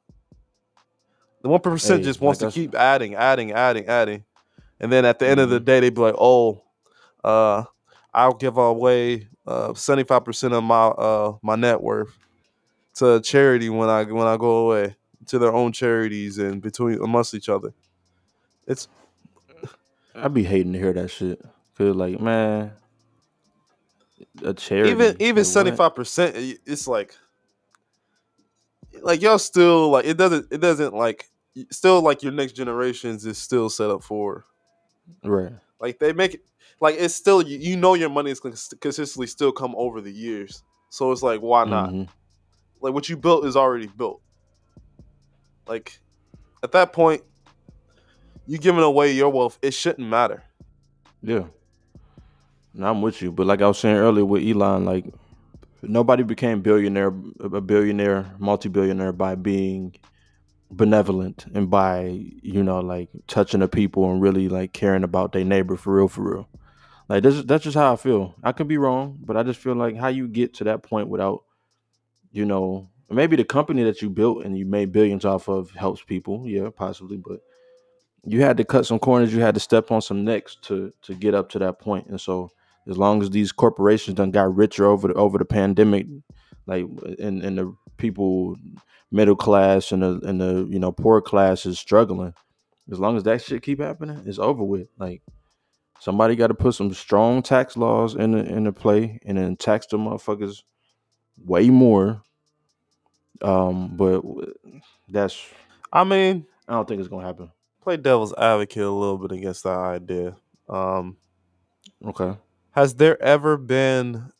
The 1% Hey, just wants like to us. keep adding, and then at the end of the Mm-hmm. day, they be like, "Oh, uh, I'll give away 75% of my net worth to charity when I go away to their own charities and between amongst each other." It's I be hating to hear that shit. Cause like, man, a charity. even Like what? 75%. It's like y'all still like it doesn't like still like your next generations is still set up for Right. like they make it like it's still you know your money is going to consistently still come over the years. So it's like why not? Mm-hmm. Like what you built is already built. Like at that point, you giving away your wealth, it shouldn't matter. Yeah. And I'm with you. But like I was saying earlier with Elon, like nobody became a billionaire, multi-billionaire by being benevolent and by, like touching the people and really like caring about their neighbor for real, for real. Like that's just how I feel. I could be wrong, but I just feel like how you get to that point without, maybe the company that you built and you made billions off of helps people. Yeah, possibly, but you had to cut some corners, you had to step on some necks to get up to that point. And so as long as these corporations done got richer over the pandemic, like and the people middle class and the poor class is struggling, as long as that shit keep happening, it's over with. Like somebody got to put some strong tax laws into play and then tax the motherfuckers way more. But that's I mean, I don't think it's gonna happen. play devil's advocate a little bit against that idea. Um, Okay. has there ever been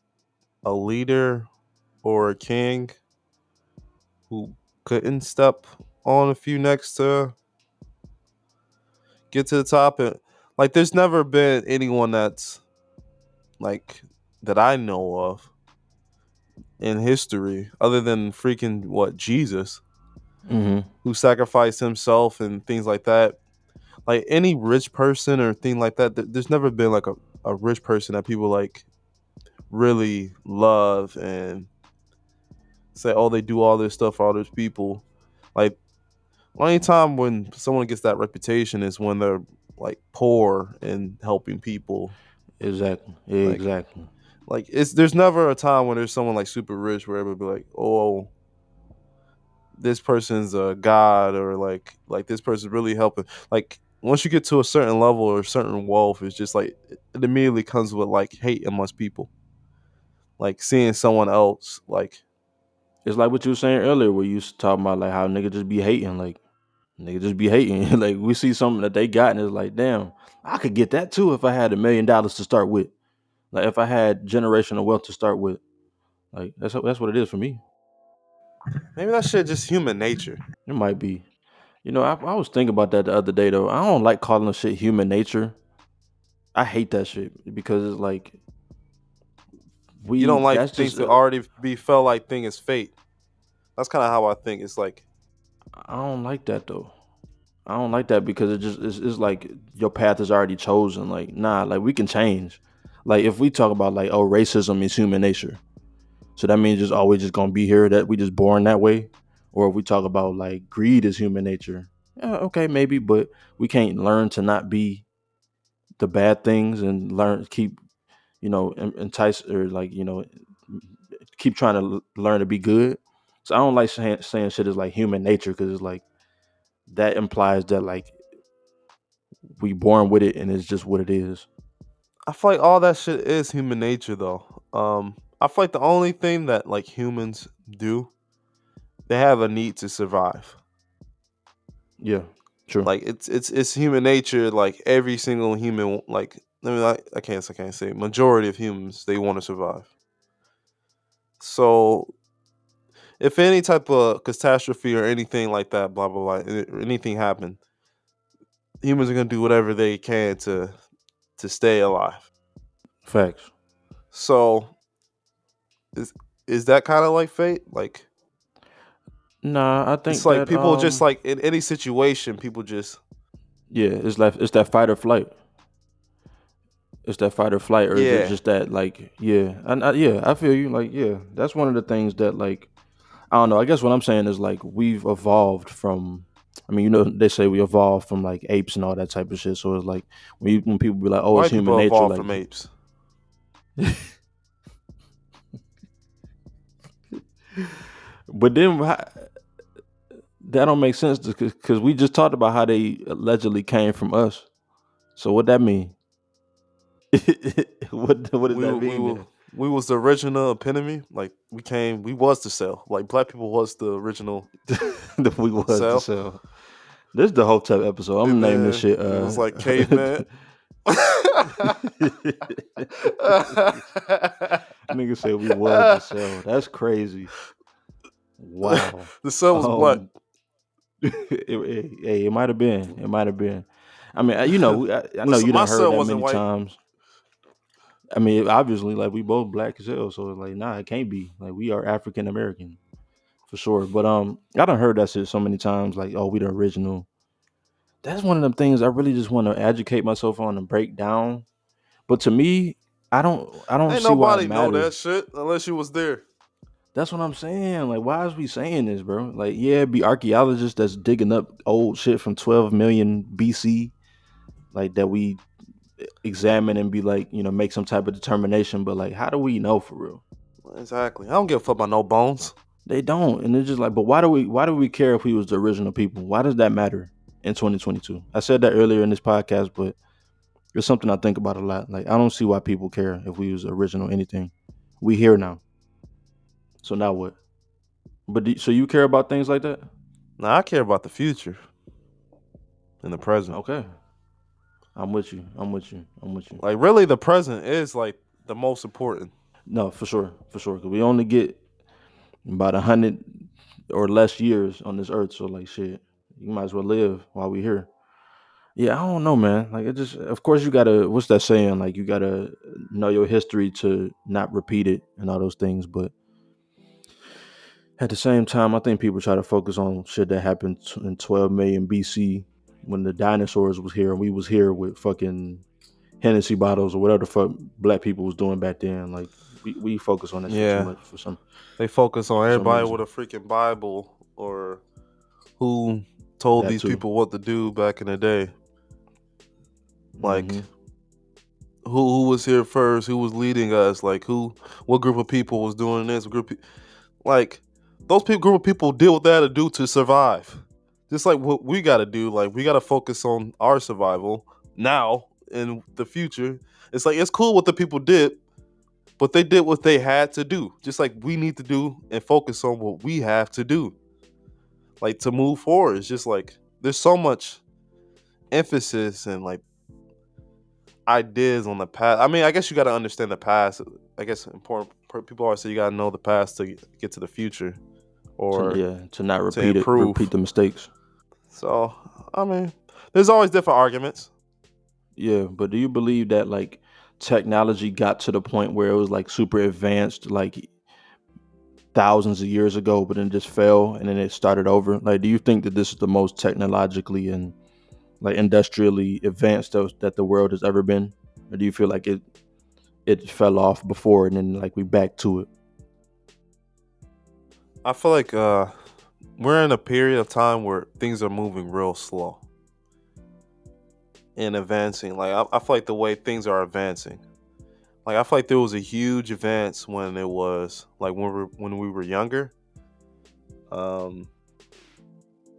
a leader or a king who couldn't step on a few necks to get to the top? And like, there's never been anyone that's like that I know of in history, other than freaking what Jesus, Mm-hmm. who sacrificed himself and things like that. Like any rich person or thing like that, there's never been like a rich person that people like really love and say, oh, they do all this stuff for all those people. Like only time when someone gets that reputation is when they're like poor and helping people. Exactly. Yeah, Like exactly. it's there's never a time when there's someone like super rich where everybody be like, oh, this person's a god or like this person's really helping. Like once you get to a certain level or a certain wealth, it's just like it immediately comes with like hate amongst people. Like seeing someone else like It's like what you were saying earlier, where you was talking about like how nigga just be hating, like nigga just be hating. Like we see something that they got, and it's like, damn, I could get that too if I had $1 million to start with. Like if I had generational wealth to start with. Like that's what it is for me. Maybe that shit just human nature. It might be. I was thinking about that the other day though. I don't like calling shit human nature. I hate that shit because it's like You don't like that's things just to already be felt like thing is fate. That's kind of how I think. It's like, I don't like that though. I don't like that because it's like your path is already chosen. Like, nah, like we can change. Like if we talk about like, oh, racism is human nature. So that means it's always just gonna be here that we just born that way. Or if we talk about like greed is human nature. Yeah, okay, maybe, but we can't learn to not be the bad things and learn keep, entice or like, keep trying to learn to be good. So I don't like saying shit is like human nature because it's like that implies that like we born with it and it's just what it is. I feel like all that shit is human nature though. I feel like the only thing that like humans do, they have a need to survive. Yeah, true. Like it's human nature. Like every single human, like I mean, I can't say majority of humans they want to survive. So if any type of catastrophe or anything like that, blah blah blah, anything happen, humans are gonna do whatever they can to stay alive. Facts. So is is that kind of like fate? Like Nah, I it's think like that people just like in any situation, people just yeah, it's that fight or flight. It's that fight or flight, or is it yeah. just that like yeah, and yeah, I feel you. Like yeah, that's one of the things that like I don't know. I guess what I'm saying is like we've evolved from. I mean, they say we evolved from like apes and all that type of shit. So it's like when people be like, "Oh, it's White human people nature," evolved like, from apes. but then that don't make sense because we just talked about how they allegedly came from us. So what that mean? What does We that were- we mean were, then? we was the original epitome. Like we was the cell. Like black people was the original That we was to cell. sell. This is the Hotep episode. I'm And gonna name this then shit. it was like caveman. Nigga said we was the cell. That's crazy. Wow. The cell was black. It might have been. It might have been. I mean, I know Listen, you my done heard cell that wasn't many white. times. I mean, obviously, like we both black as hell, so it's like, nah, it can't be. Like we are African American for sure. But I done heard that shit so many times. Like, oh, we the original. That's one of them things I really just want to educate myself on and break down. But to me, I don't Ain't see why it nobody know that matters. shit unless you was there. That's what I'm saying. Like, why is we saying this, bro? Like, yeah, it'd be archaeologists that's digging up old shit from 12 million BC, like that we examine and be like, make some type of determination. But like, how do we know for real? Exactly. I don't give a fuck about no bones. They don't, and it's just like, but why do we care if we was the original people? Why does that matter in 2022? I said that earlier in this podcast, but it's something I think about a lot. Like, I don't see why people care if we was original anything. We here now, so now what? So you care about things like that? Nah, I care about the future and the present. Okay, I'm with you. I'm with you. I'm with you. Like really, the present is like the most important. No, for sure, for sure. Cause we only get about 100 or less years on this earth, so like shit, you might as well live while we here. Yeah, I don't know, man. Like it just, of course, you gotta. What's that saying? Like you gotta know your history to not repeat it and all those things. But at the same time, I think people try to focus on shit that happened in 12 million BC when the dinosaurs was here and we was here with fucking Hennessy bottles or whatever the fuck black people was doing back then. Like we focus on that shit too Yeah, much they focus on for some everybody with reason. a freaking Bible or who told That these too. people what to do back in the day. Like Hmm. who was here first? Who was leading us? Like what group of people was doing this? Like those people, group of people deal with that to do to survive. Just like what we got to do. Like we got to focus on our survival now in the future. It's like it's cool what the people did, but they did what they had to do. Just like we need to do and focus on what we have to do. Like to move forward. It's just like there's so much emphasis and like ideas on the past. I mean, I guess you got to understand the past. I guess important people always say you got to know the past to get to the future. or to not to repeat improve. the mistakes. So, I mean, there's always different arguments. Yeah, but do you believe that like technology got to the point where it was like super advanced, like thousands of years ago, but then just fell and then it started over? Like, do you think that this is the most technologically and like industrially advanced that the world has ever been, or do you feel like it fell off before and then like we back to it? I feel like we're in a period of time where things are moving real slow and advancing. Like I feel like the way things are advancing. Like I feel like there was a huge advance when it was like when we were younger. Um,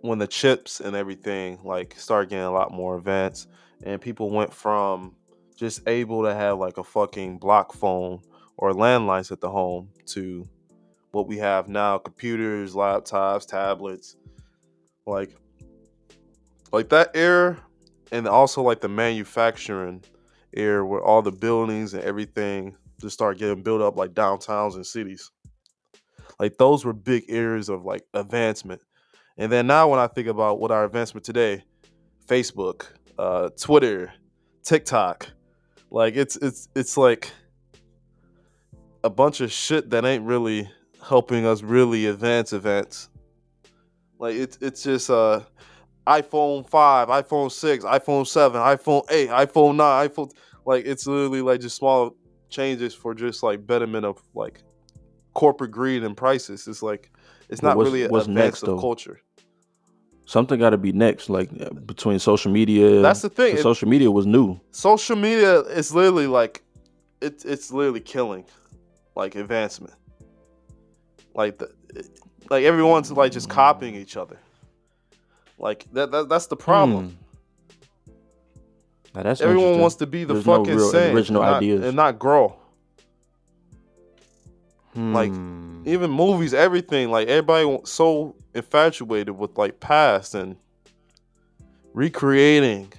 when the chips and everything like started getting a lot more advanced, and people went from just able to have like a fucking block phone or landlines at the home to what we have now: computers, laptops, tablets. Like that era, and also like the manufacturing era where all the buildings and everything just start getting built up like downtowns and cities. Like those were big areas of like advancement. And then now when I think about what our advancement today, Facebook, Twitter, TikTok, like it's like a bunch of shit that ain't really helping us really advance events. Like it's just iPhone 5, iPhone 6, iPhone 7, iPhone 8, iPhone 9, iPhone, like it's literally like just small changes for just like betterment of like corporate greed and prices. It's like it's But not really an what's advance next of though? culture. Something got to be next, like between social media, That's the thing. because social media was new. Social media is literally like it's literally killing like advancement. Like like everyone's like just copying each other. Like that's the problem. Hmm. Now that's Everyone interesting. wants to be the There's no fucking real same original and ideas. not grow. Like Hmm. even movies, everything. Like everybody so infatuated with like past and recreating.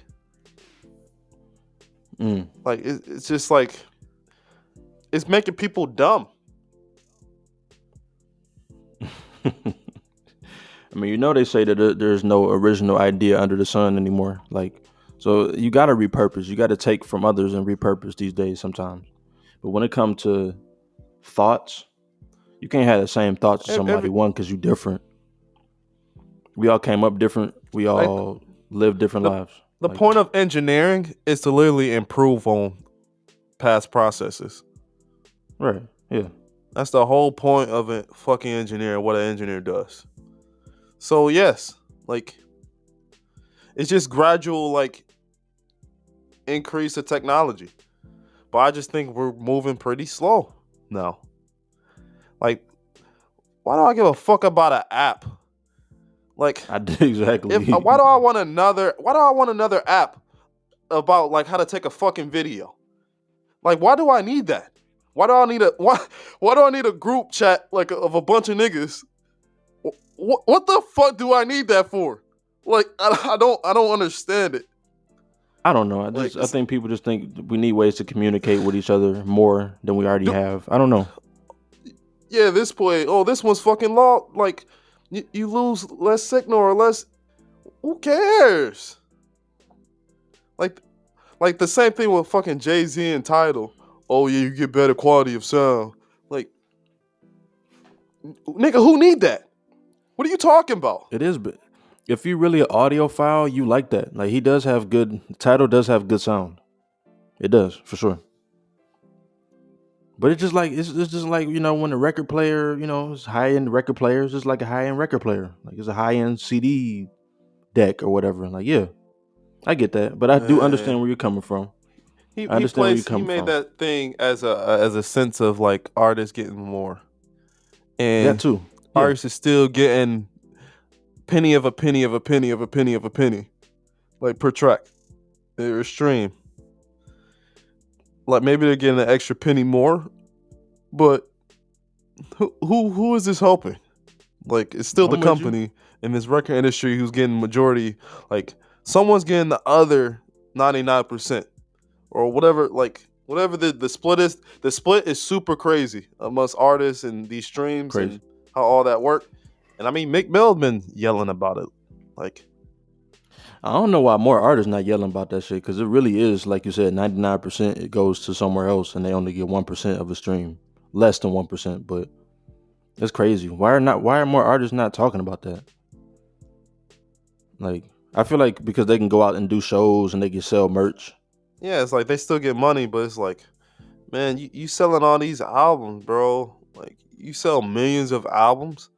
Mm. Like it's just like it's making people dumb. I mean, they say that there's no original idea under the sun anymore. Like, so you got to repurpose. You got to take from others and repurpose these days sometimes. But when it comes to thoughts, you can't have the same thoughts as somebody. Every One, because you're different. We all came up different. We like all live different the lives. the Like, point of engineering is to literally improve on past processes. right? Yeah. That's the whole point of a fucking engineer, what an engineer does. So yes, like it's just gradual like increase of technology. But I just think we're moving pretty slow now. Like, why do I give a fuck about an app? Like, I did exactly. if why do I want another app about like how to take a fucking video? Like, why do I need that? Why do I need a group chat like of a bunch of niggas? What the fuck do I need that for? Like, I don't understand it. I don't know. Like, I think people just think we need ways to communicate with each other more than we already do, have. I don't know. yeah, this play. Oh, this one's fucking law. Like, you lose less signal or less. Who cares? Like, like the same thing with fucking Jay-Z and Tidal. Oh yeah, you get better quality of sound. Like, nigga, who need that? What are you talking about? It is, but if you're really an audiophile, you like that. Like he does have good title, does have good sound. It does for sure. But it's just like it's just like when a record player, it's high end record player, it's just like a high end record player. Like it's a high end CD deck or whatever. Like yeah, I get that, but I do understand Man, where you're coming from. I he understand where you're plays. He coming made from. that thing as a sense of like artists getting more, That and too. Yeah. artists is still getting penny of a penny of a penny of a penny of a penny, like per track, or stream. Like maybe they're getting an extra penny more, but who is this helping? Like it's still the I'm with you. company in this record industry who's getting majority. Like someone's getting the other 99% or whatever. Like whatever the split is. The split is super crazy amongst artists and these streams Crazy. and how all that work. And I mean, Meek Mill been yelling about it. Like, I don't know why more artists not yelling about that shit, because it really is, like you said, 99% it goes to somewhere else and they only get 1% of a stream. Less than 1%, but it's crazy. Why are more artists not talking about that? Like, I feel like because they can go out and do shows and they can sell merch. yeah, it's like they still get money, but it's like, man, you selling all these albums, bro. Like, you sell millions of albums,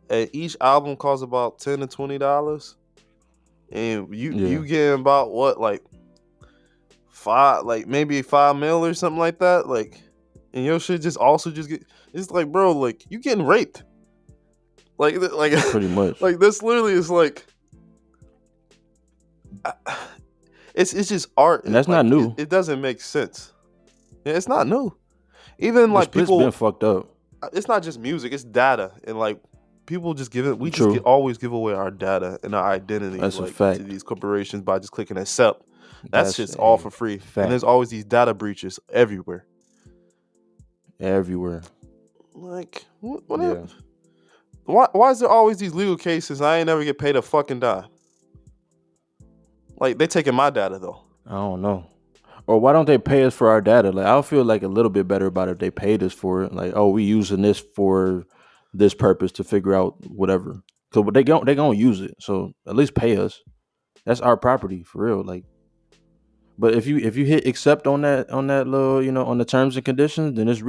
and each album costs about $10 to $20. And you Yeah, getting about what, like maybe 5 mil or something like that, like, and your shit just also just get, it's like, bro, like, you getting raped, like pretty much. like, this literally is like, it's just art. And that's not new. It doesn't make sense. Yeah, it's not new. Even The like split's been people, fucked up. it's not just music, it's data, and like people just give it. We just True. always give away our data and our identity, That's a like, to fact. these corporations by just clicking accept. That That's shit's all a for free, and there's fact. always these data breaches everywhere. Everywhere. Like, Yeah. why is there always these legal cases? I ain't never get paid a fucking dime. Like, they taking my data though. I don't know. Or why don't they pay us for our data? Like, I'll feel like a little bit better about it if they paid us for it. Like, oh, we using this for this purpose to figure out whatever. So, but they gonna use it. So at least pay us. That's our property for real. Like, but if you hit accept on that little, on the terms and conditions, then it's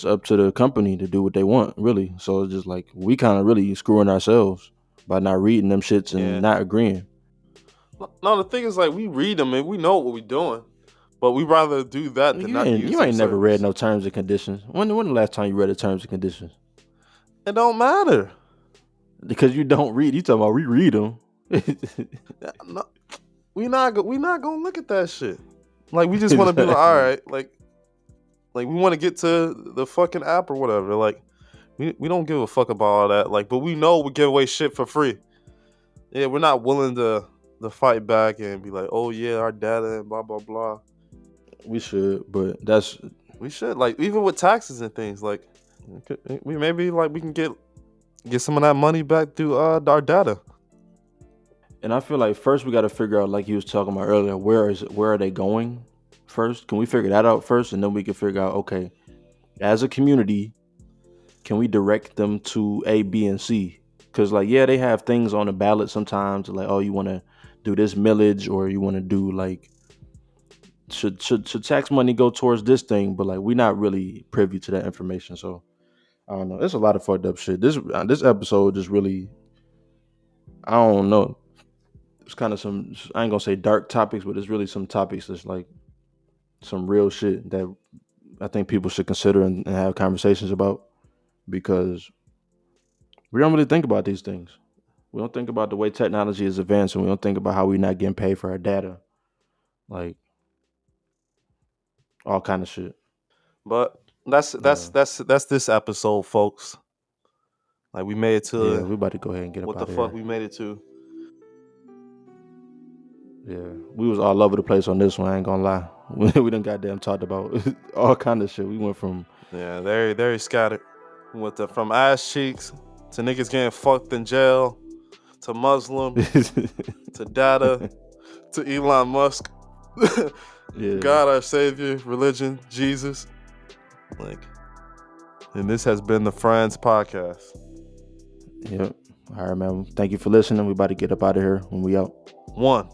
up to the company to do what they want, really. So it's just like we kind of really screwing ourselves by not reading them shits and Yeah. not agreeing. No, the thing is, like, we read them and we know what we're doing, but we rather do that than not use You their ain't never read service. no terms and conditions. When the last time you read the terms and conditions? It don't matter. Because you don't read. You talking about we read them. No, we not gonna look at that shit. Like, we just want to be like, all right, like we want to get to the fucking app or whatever. Like, we don't give a fuck about all that. Like, but we know we give away shit for free. Yeah, we're not willing to fight back and be like, oh yeah, our data and blah blah blah. We should, but We should, like, even with taxes and things, like, we maybe, like, we can get some of that money back through our data. and I feel like first we got to figure out, like you was talking about earlier, where are they going first? Can we figure that out first, and then we can figure out, okay, as a community, can we direct them to A, B, and C? Because, like, yeah, they have things on the ballot sometimes, like, oh, you want to do this millage, or you want to do, like, should tax money go towards this thing? But, like, we're not really privy to that information, so I don't know. There's a lot of fucked up shit. This episode just really, I don't know. It's kind of some, I ain't gonna say dark topics, but it's really some topics that's like some real shit that I think people should consider and have conversations about, because we don't really think about these things. We don't think about the way technology is advancing. We don't think about how we're not getting paid for our data, like all kind of shit. But that's this episode, folks. Like, we made it to Yeah, we about to go ahead and get what up the out fuck of we here. made it to. Yeah, we was all over the place on this one. I ain't gonna lie. We done goddamn talked about all kind of shit. We went from Yeah, very, very scattered. We went from ass cheeks to niggas getting fucked in jail to Muslim to data to Elon Musk. yeah. God, our savior, religion, Jesus. Like, and this has been the Friends Podcast. Yep. All right, man. Thank you for listening. We about to get up out of here when we out. 1.